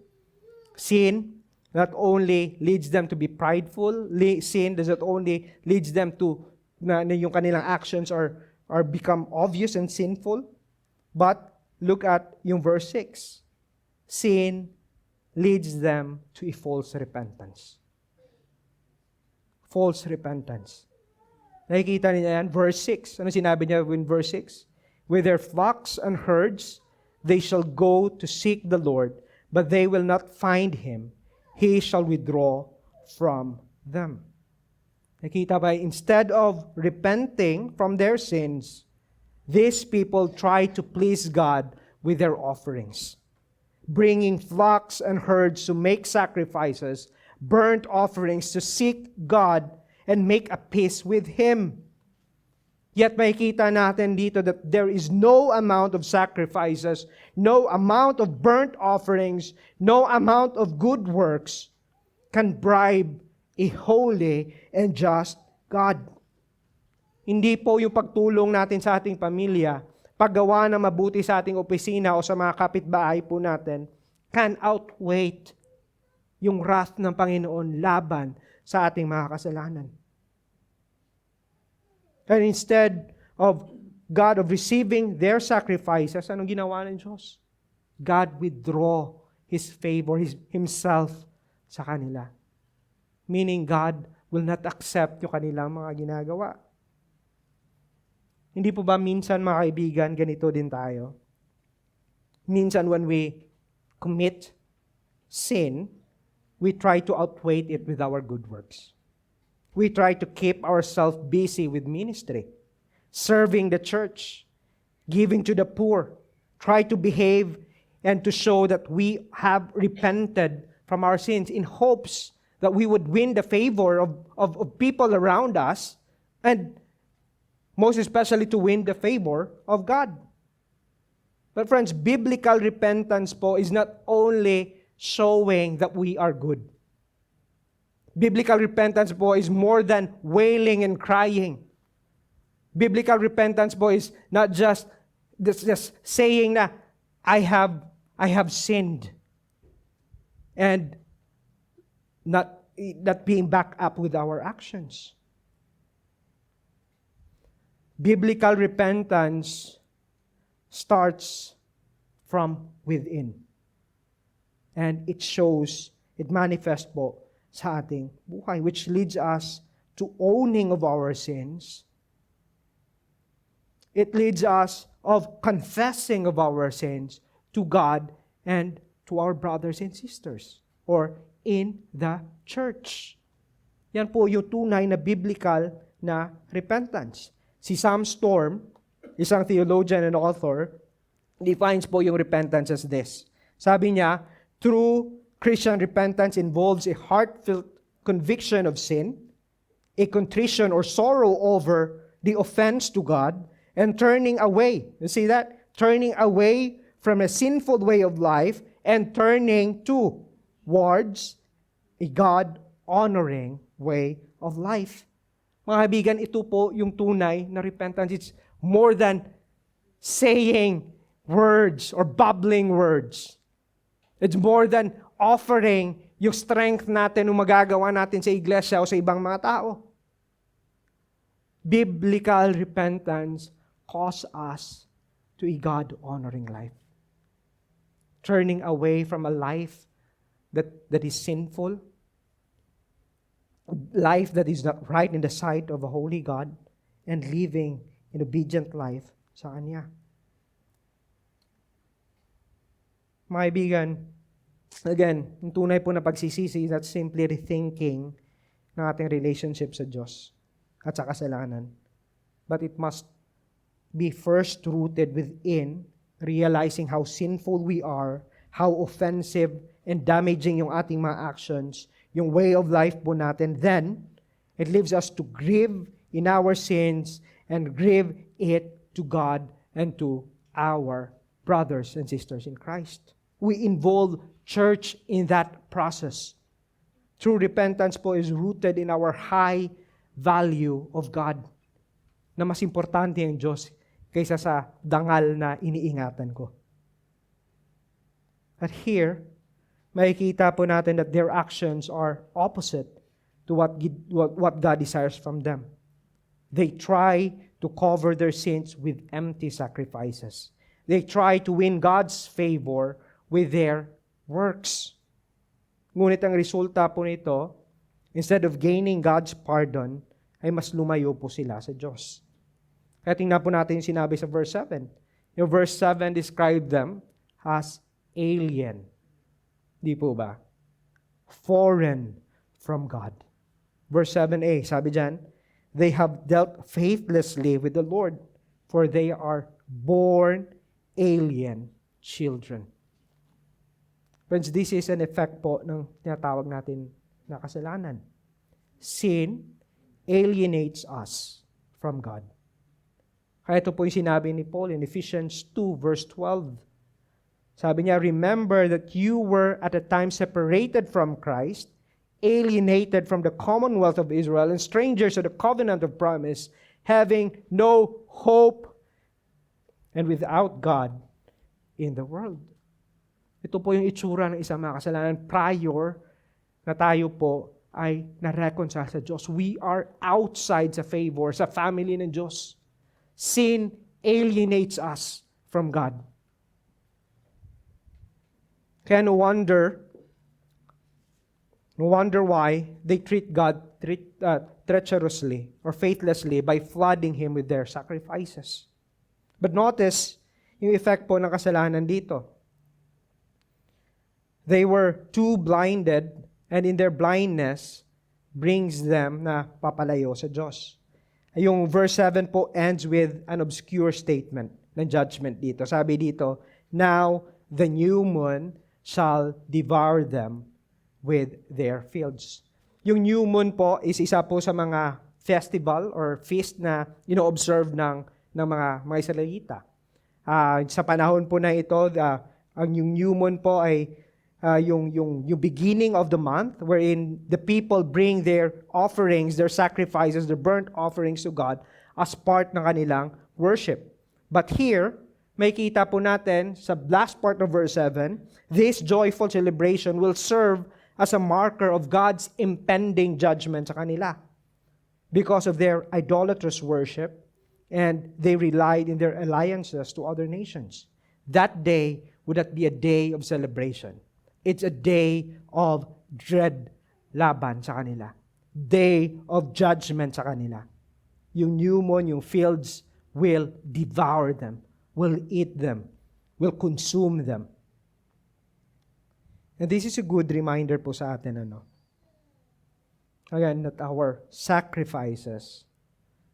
Sin not only leads them to be prideful, sin does not only leads them to na yung kanilang actions are become obvious and sinful, but look at yung verse 6. Sin leads them to a false repentance. False repentance. Nakikita niya yan? Verse 6. Ano sinabi niya in verse 6? With their flocks and herds, they shall go to seek the Lord, but they will not find Him. He shall withdraw from them. Nakita ba? Instead of repenting from their sins, these people try to please God with their offerings, bringing flocks and herds to make sacrifices, burnt offerings to seek God and make a peace with Him. Yet makikita natin dito that there is no amount of sacrifices, no amount of burnt offerings, no amount of good works can bribe a holy and just God. Hindi po yung pagtulong natin sa ating pamilya, paggawa na mabuti sa ating opisina o sa mga kapitbahay po natin, can outweigh yung wrath ng Panginoon laban sa ating mga kasalanan. And instead of God of receiving their sacrifices, anong ginawa ng Diyos? God withdraw His favor, Himself sa kanila. Meaning God will not accept yung kanilang mga ginagawa. Hindi po ba minsan, mga kaibigan, ganito din tayo? Minsan when we commit sin, we try to outweigh it with our good works. We try to keep ourselves busy with ministry, serving the church, giving to the poor, try to behave and to show that we have repented from our sins in hopes that we would win the favor of people around us, and most especially to win the favor of God. But friends, biblical repentance po is not only showing that we are good. Biblical repentance po is more than wailing and crying. Biblical repentance po is not just saying na, I have sinned. And not being backed up with our actions. Biblical repentance starts from within. And it shows, it manifests po sa ating buhay, which leads us to owning of our sins. It leads us of confessing of our sins to God and to our brothers and sisters, or in the church. Yan po yung tunay na biblical na repentance. Si Sam Storm, isang theologian and author, defines po yung repentance as this. Sabi niya, true Christian repentance involves a heartfelt conviction of sin, a contrition or sorrow over the offense to God, and turning away. You see that? Turning away from a sinful way of life and turning towards a God-honoring way of life. Mga kaibigan, ito po yung tunay na repentance. It's more than saying words or babbling words. It's more than offering yung strength natin o magagawa natin sa iglesia o sa ibang mga tao. Biblical repentance calls us to a God-honoring life. Turning away from a life that is sinful, a life that is not right in the sight of a holy God, and living an obedient life sa Kanya. Mga kaibigan, again, yung tunay po na pagsisisi, that's simply rethinking ng ating relationship sa Diyos at sa kasalanan. But it must be first rooted within realizing how sinful we are, how offensive and damaging yung ating mga actions, yung way of life po natin. Then, it leaves us to grieve in our sins and grieve it to God and to our brothers and sisters in Christ. We involve church in that process. True repentance po is rooted in our high value of God, na mas importante ang Diyos kaysa sa dangal na iniingatan ko. But here, makikita po natin that their actions are opposite to what God desires from them. They try to cover their sins with empty sacrifices. They try to win God's favor with their works. Ngunit ang resulta po nito, instead of gaining God's pardon, ay mas lumayo po sila sa Diyos. Kaya tingnan po natin yung sinabi sa verse 7. Yung verse 7 described them as alien. Di po ba? Foreign from God. Verse 7a, sabi dyan, they have dealt faithlessly with the Lord, for they are born alien children. Friends, this is an effect po ng tinatawag natin na kasalanan. Sin alienates us from God. Kaya ito po yung sinabi ni Paul in Ephesians 2 verse 12. Sabi niya, remember that you were at a time separated from Christ, alienated from the commonwealth of Israel, and strangers to the covenant of promise, having no hope and without God in the world. Ito po yung itsura ng isang makasalanan prior na tayo po ay na-reconcile sa Diyos. We are outside sa favor, sa family ng Diyos. Sin alienates us from God. Kaya no wonder why they treat God treacherously or faithlessly by flooding Him with their sacrifices. But notice yung effect po ng kasalanan dito. They were too blinded, and in their blindness brings them na papalayo sa Diyos. Yung verse 7 po ends with an obscure statement ng judgment dito. Sabi dito, now the new moon shall devour them with their fields. Yung new moon po is isa po sa mga festival or feast na ino-observe ng mga Israelita. Sa panahon po na ito, ang yung new moon po ay yung beginning of the month wherein the people bring their offerings, their sacrifices, their burnt offerings to God as part ng kanilang worship. But here, may kita po natin sa last part of verse 7, this joyful celebration will serve as a marker of God's impending judgment sa kanila because of their idolatrous worship, and they relied in their alliances to other nations. That day would not be a day of celebration. It's a day of dread laban sa kanila. Day of judgment sa kanila. Yung new moon, yung fields will devour them, will eat them, will consume them. And this is a good reminder po sa atin, Again, that our sacrifices,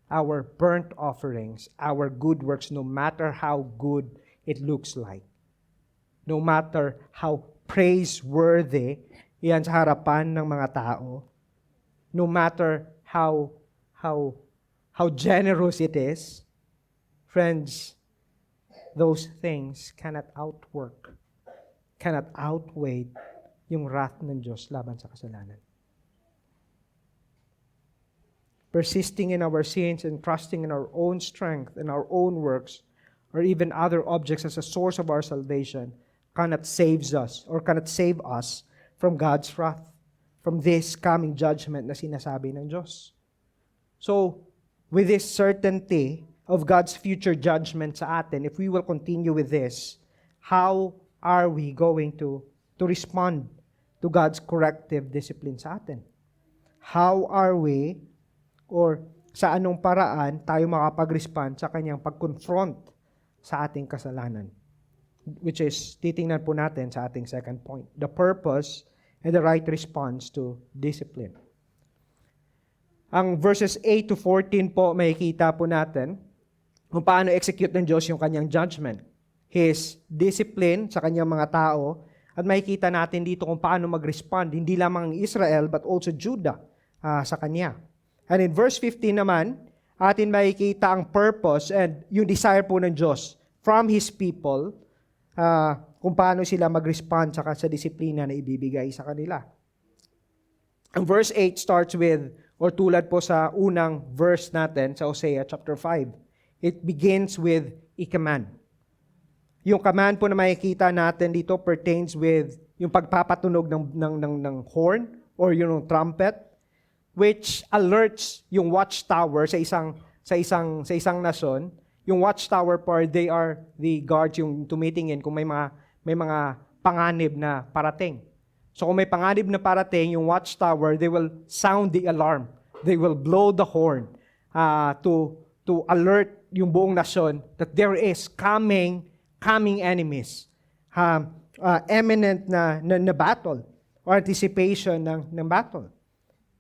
our burnt offerings, our good works, no matter how good it looks like, no matter how praiseworthy yan sa harapan ng mga tao, no matter how generous it is, friends, those things cannot outweigh yung wrath ng Diyos laban sa kasalanan. Persisting in our sins and trusting in our own strength and our own works or even other objects as a source of our salvation cannot save us from God's wrath, from this coming judgment na sinasabi ng Diyos. So, with this certainty of God's future judgment sa atin, if we will continue with this, how are we going to respond to God's corrective discipline sa atin? How are we, or sa anong paraan tayo makapag-respond sa kanyang pag-confront sa ating kasalanan? Which is, titingnan po natin sa ating second point. The purpose and the right response to discipline. Ang verses 8 to 14 po, makikita po natin kung paano execute ng Diyos yung kanyang judgment. His discipline sa kanyang mga tao, at makikita natin dito kung paano mag-respond, hindi lamang Israel, but also Judah sa kanya. And in verse 15 naman, atin makikita ang purpose and yung desire po ng Diyos from His people, kung paano sila mag-respond sa disiplina na ibibigay sa kanila. Ang verse 8 starts with, or tulad po sa unang verse natin sa Hosea chapter 5, it begins with a command. Yung command po na makikita natin dito pertains with yung pagpapatunog ng horn or yung trumpet, which alerts yung watchtower sa isang nasyon. Yung watchtower part, they are the guards yung tumitingin kung may mga panganib na parating. So kung may panganib na parating, yung watchtower, they will sound the alarm. They will blow the horn to alert yung buong nasyon that there is coming enemies. Imminent na battle or anticipation ng battle.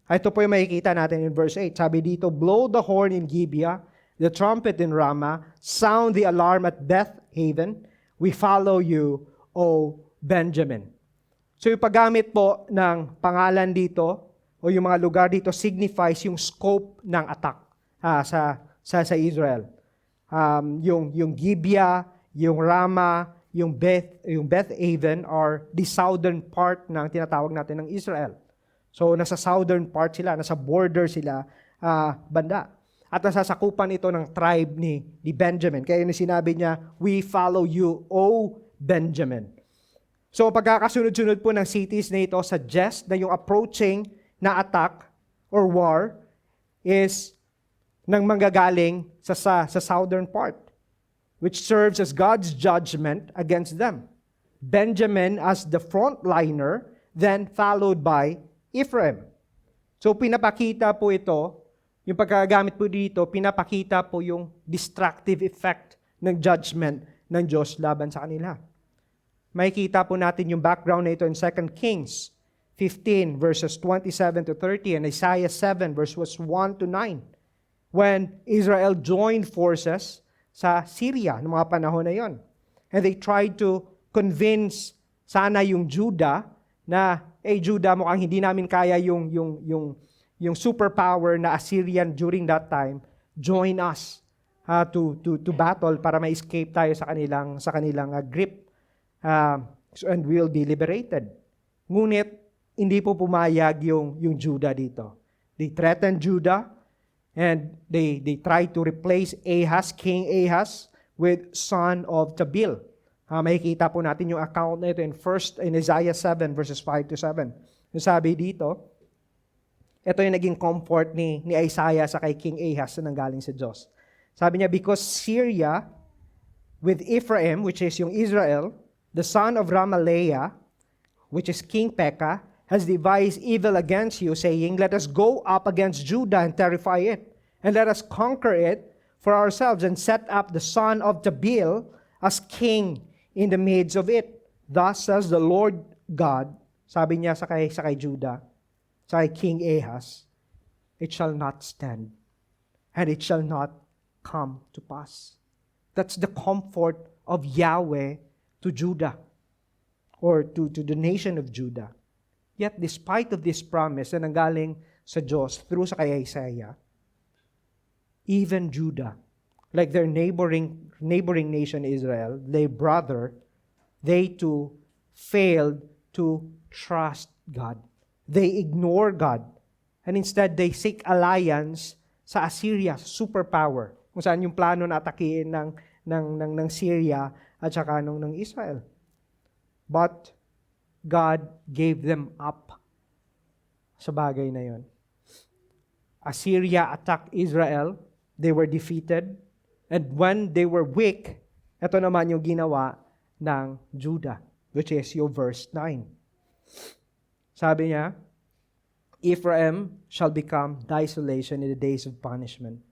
Ito po yung makikita natin in verse 8. Sabi dito, blow the horn in Gibeah, the trumpet in Ramah, sound the alarm at Beth-Haven. We follow you, O Benjamin. So yung paggamit po ng pangalan dito, o yung mga lugar dito, signifies yung scope ng attack sa Israel. Yung Gibeah, yung Ramah, yung Beth-Haven are the southern part ng tinatawag natin ng Israel. So nasa southern part sila, nasa border sila, banda. At nasasakupan ito ng tribe ni Benjamin. Kaya yung sinabi niya, we follow you, O Benjamin. So pagkakasunod-sunod po ng cities na ito suggest na yung approaching na attack or war is nang manggagaling sa southern part, which serves as God's judgment against them. Benjamin as the frontliner, then followed by Ephraim. So pinapakita po ito, yung pagkagamit po dito, pinapakita po yung destructive effect ng judgment ng Diyos laban sa kanila. Makikita po natin yung background na ito in 2 Kings 15 verses 27 to 30 and Isaiah 7 verses 1 to 9. When Israel joined forces sa Syria noong mga panahon na yon. And they tried to convince sana yung Judah na, Judah, mukhang hindi namin kaya yung superpower na Assyrian during that time, join us to battle para ma-escape tayo sa kanilang grip. And we'll be liberated. Ngunit, hindi po pumayag yung Judah dito. They threatened Judah, and they tried to replace King Ahaz, with son of Tabeel. Makikita po natin yung account na ito in Isaiah 7 verses 5 to 7. Yung sabi dito, ito yung naging comfort ni Isaiah sa kay King Ahaz na nanggaling sa Diyos. Sabi niya, because Syria with Ephraim, which is yung Israel, the son of Ramaleah, which is King Pekah, has devised evil against you, saying, let us go up against Judah and terrify it, and let us conquer it for ourselves, and set up the son of Tabeel as king in the midst of it. Thus says the Lord God, sabi niya sa kay Judah, sa kay King Ahaz, it shall not stand, and it shall not come to pass. That's the comfort of Yahweh to Judah, or to the nation of Judah. Yet, despite of this promise na nanggaling sa Diyos through sa kay Isaiah, even Judah, like their neighboring nation Israel, their brother, they too failed to trust God. They ignore God. And instead, they seek alliance sa Assyria, superpower, kung saan yung plano na atakihin ng Syria at saka ng Israel. But God gave them up sa bagay na yon. Assyria attacked Israel. They were defeated. And when they were weak, ito naman yung ginawa ng Judah, which is your verse 9. Sabi niya, Ephraim shall become desolation in the days of punishment.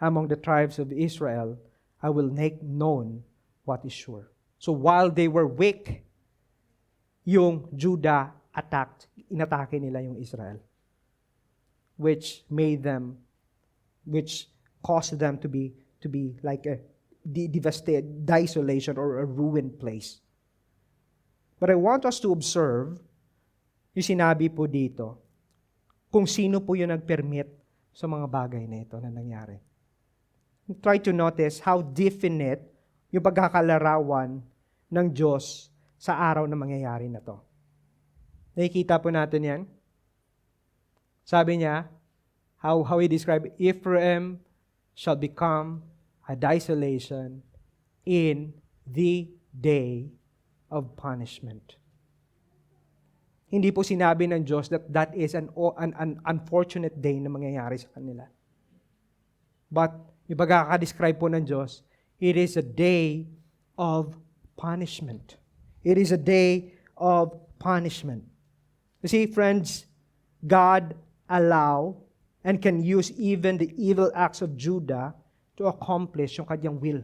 Among the tribes of Israel, I will make known what is sure. So while they were weak, yung Judah inatake nila yung Israel, which caused them to be like a devastated, desolation or a ruined place. But I want us to observe yung sinabi po dito, kung sino po yung nag-permit sa mga bagay na ito na nangyari. Try to notice how definite yung pagkakalarawan ng Diyos sa araw na mangyayari na to. Nakikita po natin yan. Sabi niya, how he described, Ephraim shall become a desolation in the day of punishment. Hindi po sinabi ng Diyos that that is an unfortunate day na mangyayari sa kanila. But, yung pagkakadescribe po ng Diyos, it is a day of punishment. It is a day of punishment. You see, friends, God allow and can use even the evil acts of Judah to accomplish yung kanyang will.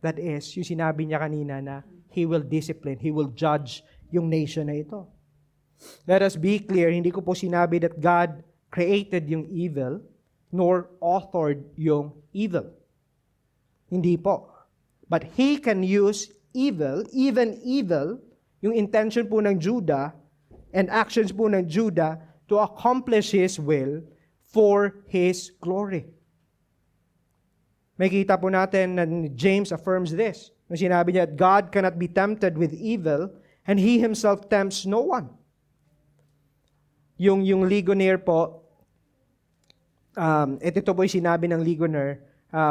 That is, yung sinabi niya kanina na He will discipline, He will judge yung nation na ito. Let us be clear, hindi ko po sinabi that God created yung evil, nor authored yung evil. Hindi po. But He can use evil, even evil, yung intention po ng Judah and actions po ng Judah to accomplish His will for His glory. May kita po natin na James affirms this. Sinabi niya, God cannot be tempted with evil and He Himself tempts no one. Yung Ligonier po, ito po yung sinabi ng Ligonier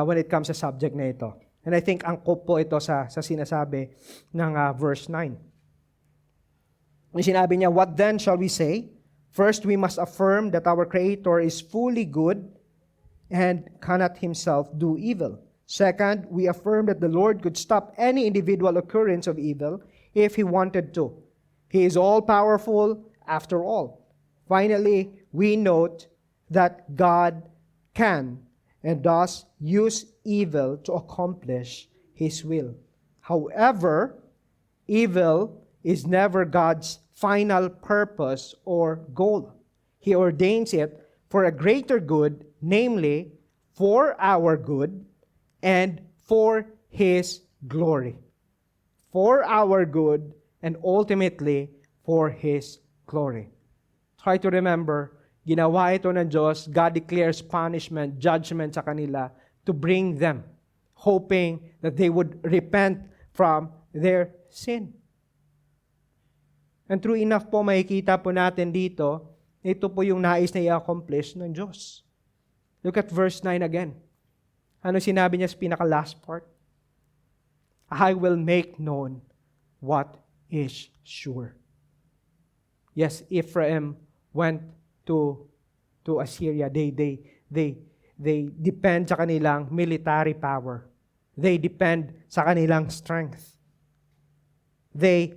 when it comes sa subject na ito. And I think angkop po ito sa sinasabi ng verse 9. Yung sinabi niya, what then shall we say? First, we must affirm that our Creator is fully good and cannot Himself do evil. Second, we affirm that the Lord could stop any individual occurrence of evil if He wanted to. He is all-powerful after all. Finally, we note that God can and does use evil to accomplish His will. However, evil is never God's final purpose or goal. He ordains it for a greater good, namely, for our good and for His glory. For our good and ultimately for His glory. Try to remember, ginawa ito ng Diyos, God declares punishment, judgment sa kanila to bring them, hoping that they would repent from their sin. And true enough po, makikita po natin dito, ito po yung nais na i-accomplish ng Diyos. Look at verse 9 again. Ano sinabi niya sa pinaka-last part? I will make known what is sure. Yes, Ephraim went to Assyria. They depend sa kanilang military power. They depend sa kanilang strength. They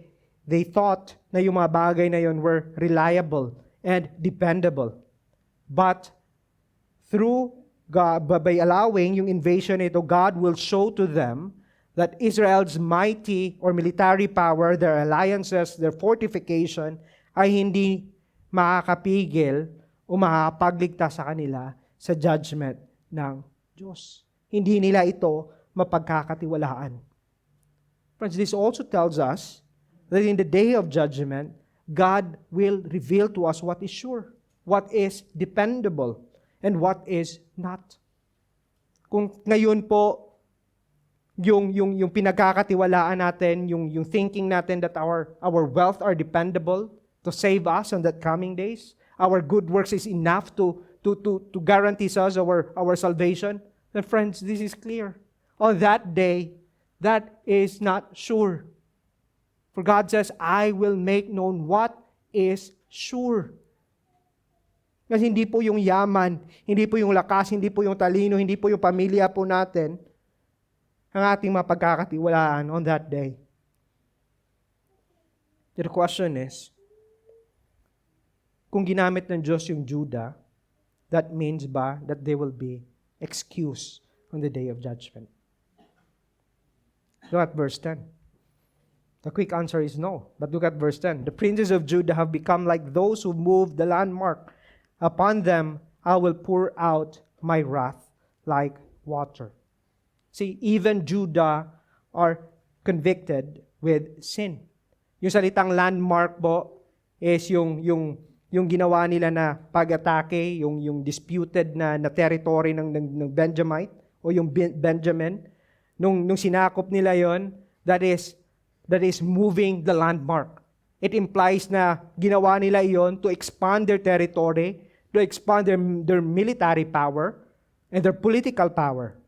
thought na yung mga bagay na yun were reliable and dependable. But through God, by allowing yung invasion ito, God will show to them that Israel's mighty or military power, their alliances, their fortification, ay hindi makakapigil o makakapagligtas sa kanila sa judgment ng Diyos. Hindi nila ito mapagkakatiwalaan. Friends, this also tells us that in the day of judgment, God will reveal to us what is sure, what is dependable, and what is not. Kung ngayon po, yung pinagkakatiwalaan natin, yung thinking natin that our wealth are dependable to save us on that coming days, our good works is enough to guarantee us our salvation, then friends, this is clear. On that day, that is not sure. For God says, I will make known what is sure. Kasi hindi po yung yaman, hindi po yung lakas, hindi po yung talino, hindi po yung pamilya po natin ang ating mapagkakatiwalaan on that day. The question is, kung ginamit ng Diyos yung Judah, that means ba that they will be excused on the day of judgment? Look at verse 10. The quick answer is no. But look at verse 10. The princes of Judah have become like those who moved the landmark. Upon them I will pour out my wrath like water. See, even Judah are convicted with sin. Yung salitang landmark po is yung ginawa nila na pag-atake, yung disputed na territory ng Benjamite o yung Benjamin. Nung sinakop nila yon, that is moving the landmark. It implies na ginawa nila yon to expand their territory, to expand their military power and their political power,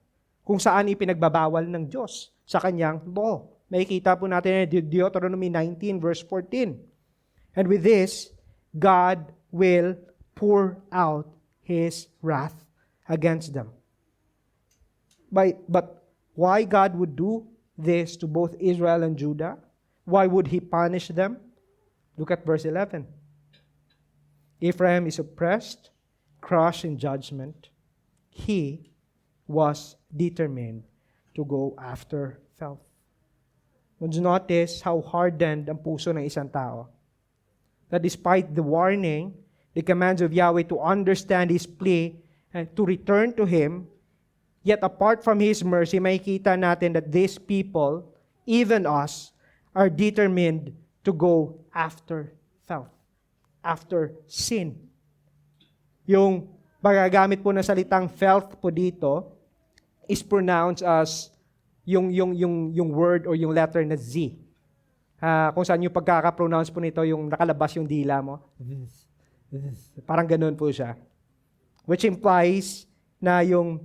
kung saan ipinagbabawal ng Diyos sa kanyang law, Makikita po natin in Deuteronomy 19 verse 14. And with this, God will pour out His wrath against them. But why God would do this to both Israel and Judah? Why would He punish them? Look at verse 11. Ephraim is oppressed, crushed in judgment. He was determined to go after filth. Would you notice how hardened ang puso ng isang tao? That despite the warning, the commands of Yahweh to understand His plea and to return to Him, yet apart from His mercy, makikita natin that these people, even us, are determined to go after filth, after sin. Yung paggagamit po ng salitang filth po dito is pronounced as yung word or yung letter na Z. Kung saan yung pagkaka-pronounce po nito, yung nakalabas yung dila mo. Parang ganun po siya. Which implies na yung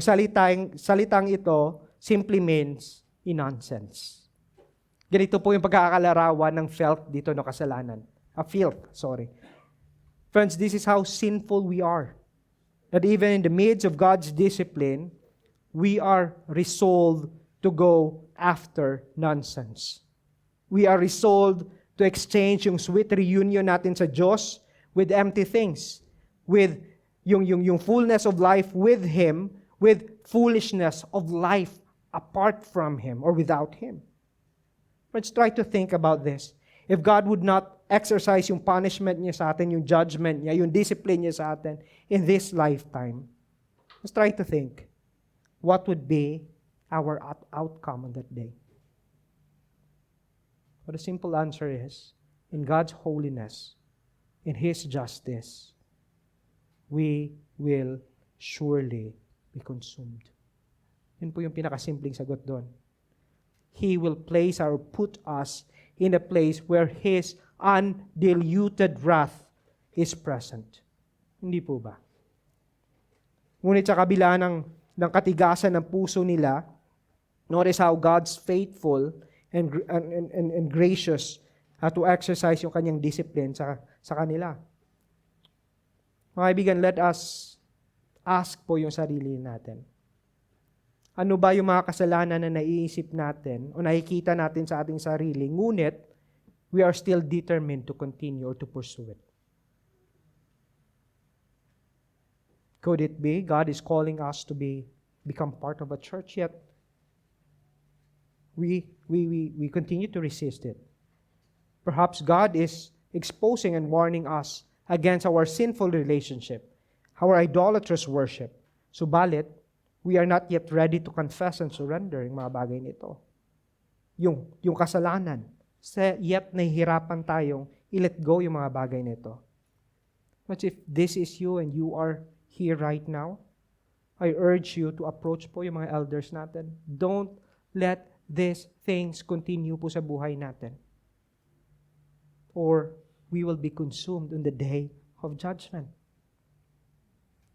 salitang ito simply means nonsense. Ganito po yung pagkakakalarawan ng filth dito no kasalanan. Filth. Friends, this is how sinful we are. That even in the midst of God's discipline, we are resolved to go after nonsense. We are resolved to exchange yung sweet reunion natin sa Diyos with empty things. With yung fullness of life with Him, with foolishness of life apart from Him or without Him. Let's try to think about this. If God would not exercise yung punishment niya sa atin, yung judgment niya, yung discipline niya sa atin in this lifetime, let's try to think, what would be our outcome on that day? But the simple answer is, in God's holiness, in His justice, we will surely be consumed. Yun po yung pinakasimpleng sagot doon. He will place or put us in a place where His undiluted wrath is present. Hindi po ba? Ngunit sa kabila ng katigasan ng puso nila, notice how God's faithful and gracious to exercise yung kanyang discipline sa kanila. Mga kaibigan, let us ask po yung sarili natin. Ano ba yung mga kasalanan na naiisip natin o nakikita natin sa ating sarili, ngunit we are still determined to continue or to pursue it? Could it be God is calling us to become part of a church, yet we continue to resist it? Perhaps God is exposing and warning us against our sinful relationship, our idolatrous worship. Subalit, we are not yet ready to confess and surrender yung mga bagay nito. Yung kasalanan, yet nahihirapan tayong i-let go yung mga bagay nito. But if this is you and you are here right now, I urge you to approach po yung mga elders natin. Don't let these things continue po sa buhay natin. Or we will be consumed on the day of judgment.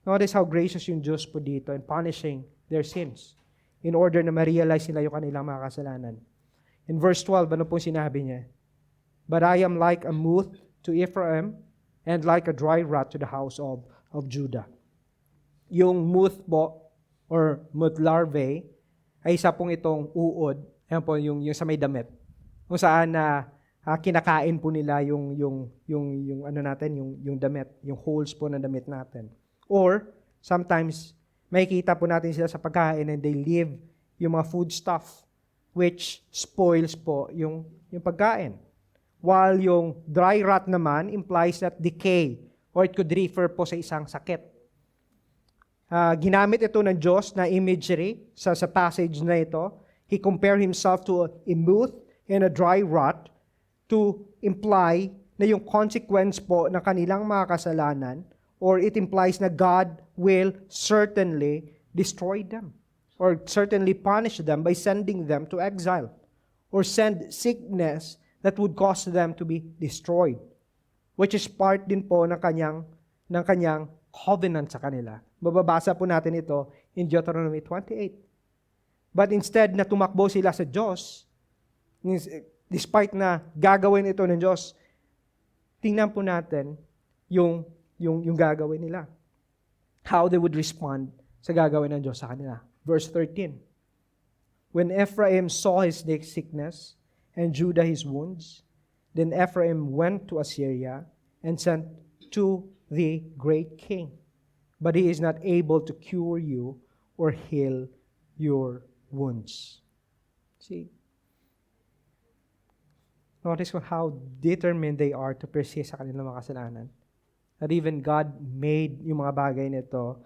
Notice how gracious yung Diyos po dito in punishing their sins in order na ma-realize nila yung kanilang mga kasalanan. In verse 12, ano pong sinabi niya? But I am like a moth to Ephraim and like a dry rot to the house of Judah. Yung moth po, or moth larvae, ay isa pong itong uod, ayan po, yung sa may damit. Kung saan kinakain po nila yung ano natin, yung damit, yung holes po ng damit natin. Or, sometimes, makikita po natin sila sa pagkain and they leave yung mga food stuff which spoils po yung pagkain. While yung dry rot naman implies that decay or it could refer po sa isang sakit. Ginamit ito ng Diyos na imagery sa passage na ito. He compared Himself to a moth and a dry rot to imply na yung consequence po ng kanilang mga kasalanan, or it implies na God will certainly destroy them or certainly punish them by sending them to exile or send sickness that would cause them to be destroyed, which is part din po ng kanyang covenant sa kanila. Mababasa po natin ito in Deuteronomy 28. But instead na tumakbo sila sa Diyos, Despite na gagawin ito ng Diyos, tingnan po natin yung gagawin nila. How they would respond sa gagawin ng Diyos sa kanila. Verse 13. When Ephraim saw his sickness and Judah his wounds, then Ephraim went to Assyria and sent to the great king. But he is not able to cure you or heal your wounds. See? Notice how determined they are to persist sa kanilang mga kasalanan. That even God made yung mga bagay nito,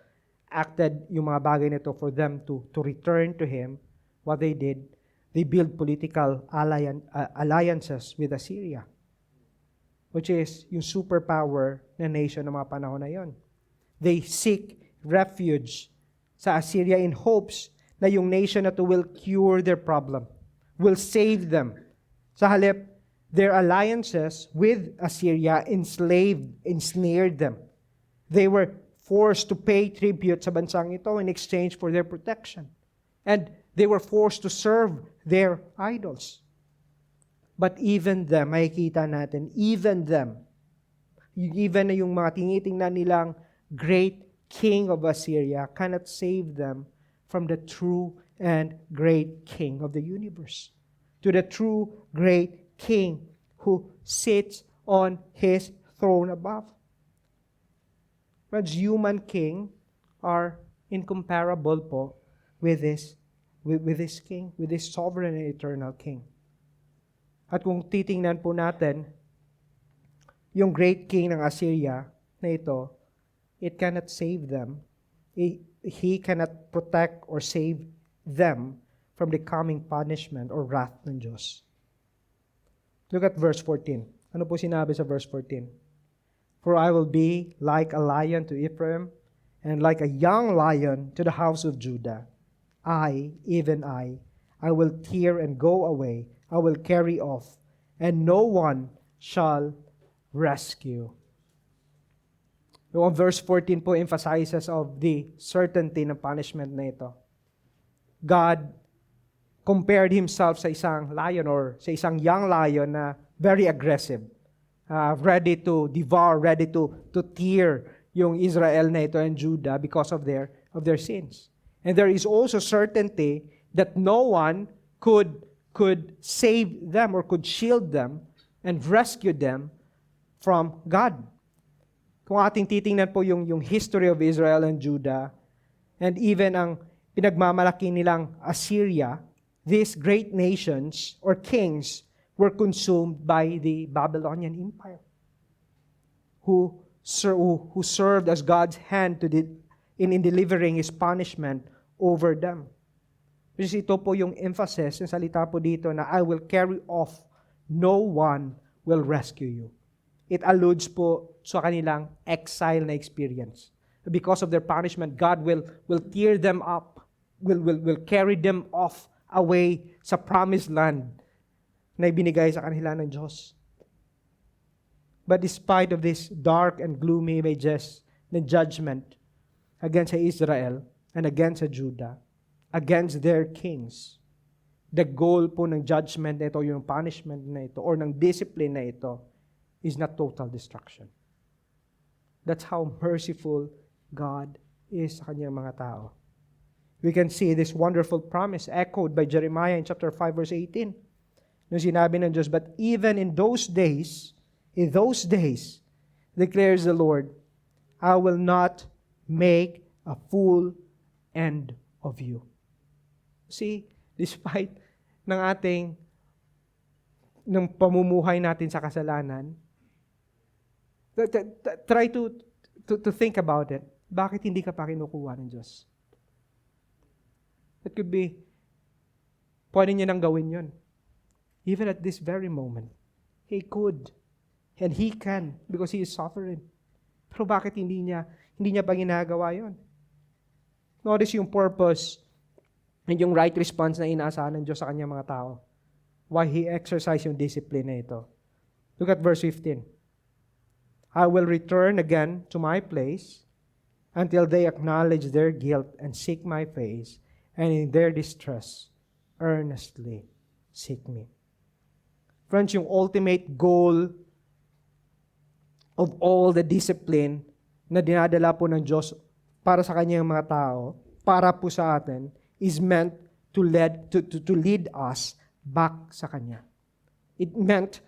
acted yung mga bagay nito for them to return to Him. What they did, they built political alliances with Assyria, which is yung superpower na nation ng mga panahon na yon. They seek refuge sa Assyria in hopes na yung nation na to will cure their problem, will save them. Sa halip, their alliances with Assyria ensnared them. They were forced to pay tribute sa bansang ito in exchange for their protection. And they were forced to serve their idols. But even them, makikita natin, even na yung mga tinitingnan nilang great king of Assyria cannot save them from the true and great king of the universe. To the true great king who sits on his throne above. But human king are incomparable po with this king, with this sovereign and eternal king. At kung titingnan po natin, yung great king ng Assyria na ito, it cannot save them. He cannot protect or save them from the coming punishment or wrath ng Diyos. Look at verse 14. Ano po sinabi sa verse 14? For I will be like a lion to Ephraim, and like a young lion to the house of Judah. Even I will tear and go away. I will carry off, and no one shall rescue. Yung verse 14 po emphasizes of the certainty ng punishment na ito. God compared Himself sa isang lion or sa isang young lion na very aggressive, ready to devour, ready to tear yung Israel na ito and Judah because of their sins. And there is also certainty that no one could save them or could shield them and rescue them from God. Kung ating titingnan po yung history of Israel and Judah, and even ang pinagmamalaki nilang Assyria, these great nations or kings were consumed by the Babylonian Empire, who served as God's hand in delivering His punishment over them. Kasi ito po yung emphasis, yung salita po dito na I will carry off, no one will rescue you. It alludes po sa kanilang exile na experience. Because of their punishment, God will tear them up, will carry them off away sa promised land na ibinigay sa kanila ng Diyos. But despite of this dark and gloomy images na judgment against Israel and against Judah, against their kings, the goal po ng judgment na ito, yung punishment na ito, or ng discipline na ito, is not total destruction. That's how merciful God is sa kanyang mga tao. We can see this wonderful promise echoed by Jeremiah in chapter 5 verse 18. Nung sinabi ng Diyos, but even in those days, declares the Lord, I will not make a full end of you. See, despite ng pamumuhay natin sa kasalanan, try to think about it. Bakit hindi ka pa kinukuha ng Diyos? It could be, pwede niya nang gawin yun. Even at this very moment, He could. And He can because He is sovereign. Pero bakit hindi niya pa ginagawa yun? Notice yung purpose and yung right response na inaasahan ng Diyos sa kanyang mga tao. Why He exercised yung discipline na ito. Look at verse 15. I will return again to my place until they acknowledge their guilt and seek my face, and in their distress earnestly seek me. Friends, yung ultimate goal of all the discipline na dinadala po ng Diyos para sa kanyang mga tao, para po sa atin, is meant to lead us back sa Kanya. It meant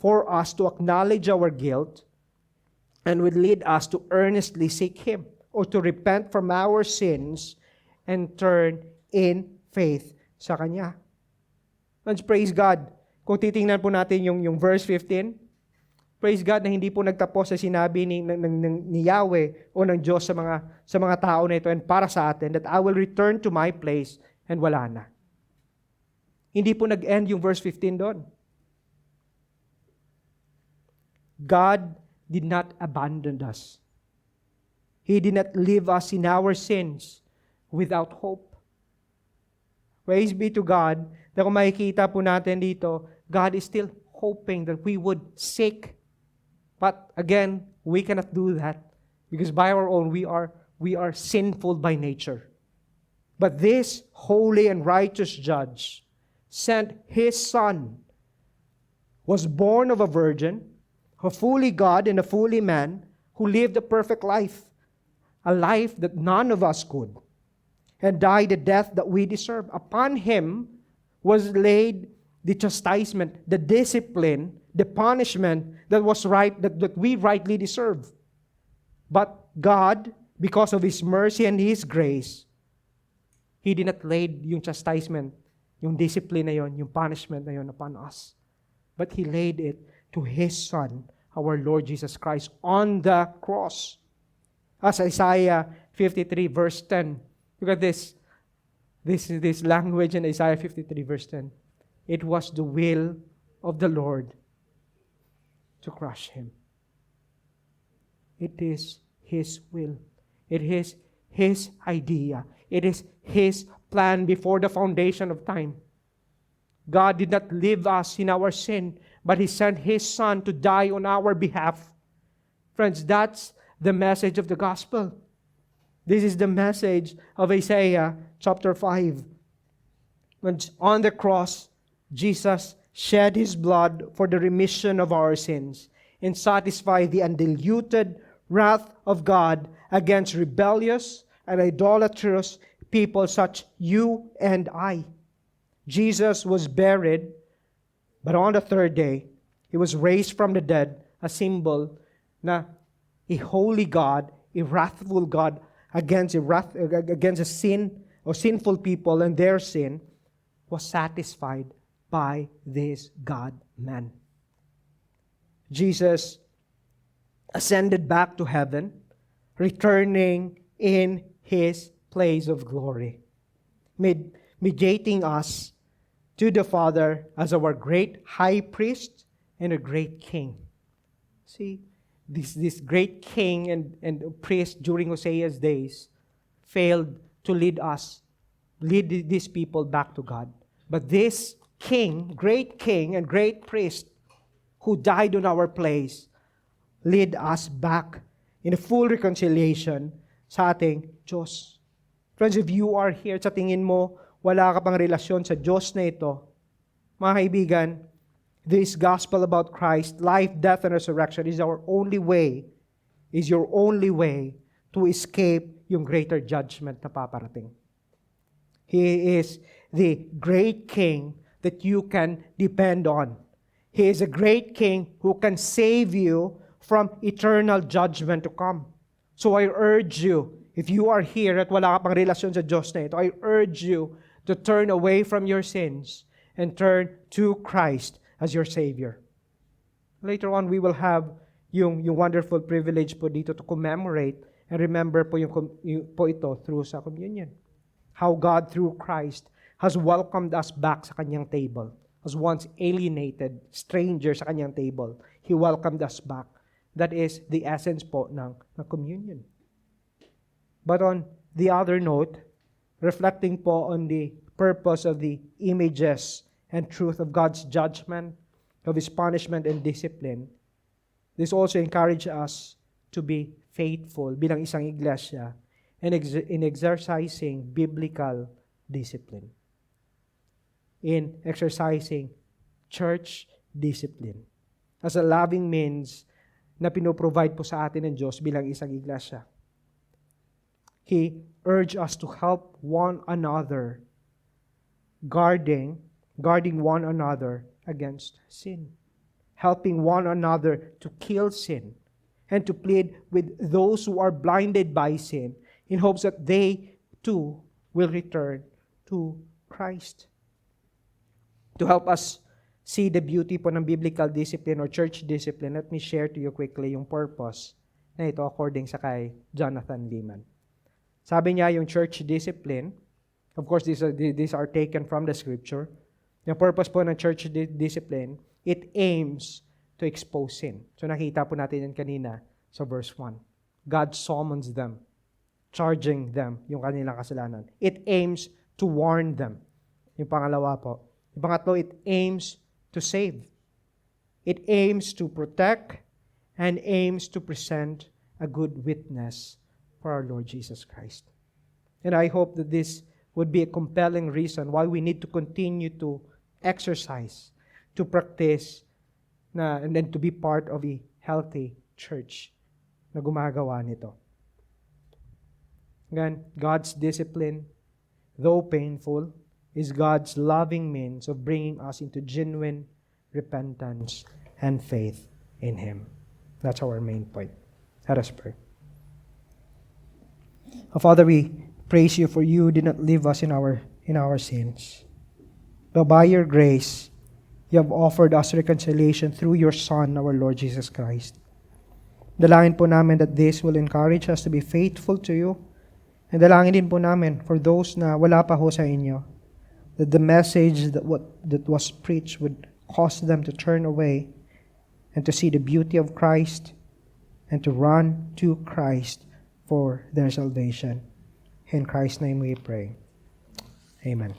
for us to acknowledge our guilt and would lead us to earnestly seek Him or to repent from our sins and turn in faith sa Kanya. Let's praise God. Kung titingnan po natin yung verse 15, praise God na hindi po nagtapos sa sinabi ni Yahweh o ng Diyos sa mga tao na ito and para sa atin, that I will return to my place and wala na. Hindi po nag-end yung verse 15 doon. God did not abandon us. He did not leave us in our sins without hope. Praise be to God na kung makikita po natin dito, God is still hoping that we would seek. But again, we cannot do that because by our own, we are sinful by nature. But this holy and righteous judge sent His Son, was born of a virgin, a fully God and a fully man, who lived a perfect life, a life that none of us could, and died the death that we deserve. Upon Him was laid the chastisement, the discipline, the punishment that was right, that we rightly deserve. But God, because of His mercy and His grace, He did not lay yung chastisement, yung discipline na yon, yung punishment na yon upon us. But He laid it to His Son, our Lord Jesus Christ, on the cross. As Isaiah 53 verse 10. Look at this language in Isaiah 53 verse 10. It was the will of the Lord to crush Him. It is His will. It is His idea. It is His plan before the foundation of time. God did not leave us in our sin, but He sent His Son to die on our behalf. Friends, that's the message of the gospel. This is the message of Isaiah chapter 5. When on the cross, Jesus shed His blood for the remission of our sins and satisfy the undiluted wrath of God against rebellious and idolatrous people such you and I. Jesus was buried, but on the third day, He was raised from the dead, a symbol na a holy God, a wrathful God against a sin or sinful people and their sin was satisfied by this God-man. Jesus ascended back to heaven, returning in His place of glory, mediating us to the Father as our great high priest and a great king. See, this great king and priest during Hosea's days failed to lead these people back to God. But this king and great priest who died on our place lead us back in a full reconciliation sa ating Diyos. Friends, if you are here, sa tingin mo, wala ka pang relasyon sa Diyos na ito, mga kaibigan, this gospel about Christ, life, death, and resurrection is your only way to escape yung greater judgment na paparating. He is the great King that you can depend on. He is a great King who can save you from eternal judgment to come. So I urge you, if you are here at wala ka pang relasyon sa Diyos na ito, I urge you to turn away from your sins and turn to Christ as your Savior. Later on, we will have yung wonderful privilege po dito to commemorate and remember po po ito through sa communion. How God, through Christ, has welcomed us back sa Kanyang table. As once alienated, strangers sa Kanyang table, He welcomed us back. That is the essence po ng communion. But on the other note, reflecting po on the purpose of the images and truth of God's judgment, of His punishment and discipline, this also encourages us to be faithful bilang isang iglesia in exercising biblical discipline. In exercising church discipline. As a loving means na pinoprovide po sa atin ng Diyos bilang isang iglesia. He urged us to help one another, guarding one another against sin. Helping one another to kill sin and to plead with those who are blinded by sin in hopes that they too will return to Christ. To help us see the beauty po ng biblical discipline or church discipline, let me share to you quickly yung purpose na ito according sa kay Jonathan Leeman. Sabi niya yung church discipline, of course these are taken from the scripture. Yung purpose po ng church discipline, it aims to expose sin. So nakita po natin yan kanina sa verse 1. God summons them, charging them yung kanilang kasalanan. It aims to warn them. Yung pangalawa po. Yung pangatlo, it aims to save. It aims to protect and aims to present a good witness for our Lord Jesus Christ. And I hope that this would be a compelling reason why we need to continue to exercise, to practice, and then to be part of a healthy church na gumagawa nito. Again, God's discipline, though painful, is God's loving means of bringing us into genuine repentance and faith in Him. That's our main point. Let us pray. Oh, Father, we praise You for You did not leave us in our sins. But by Your grace, You have offered us reconciliation through Your Son, our Lord Jesus Christ. Dalangin po namin that this will encourage us to be faithful to You. And dalangin din po namin for those na wala pa ho sa Inyo, that the message that was preached would cause them to turn away and to see the beauty of Christ and to run to Christ for their salvation. In Christ's name we pray. Amen.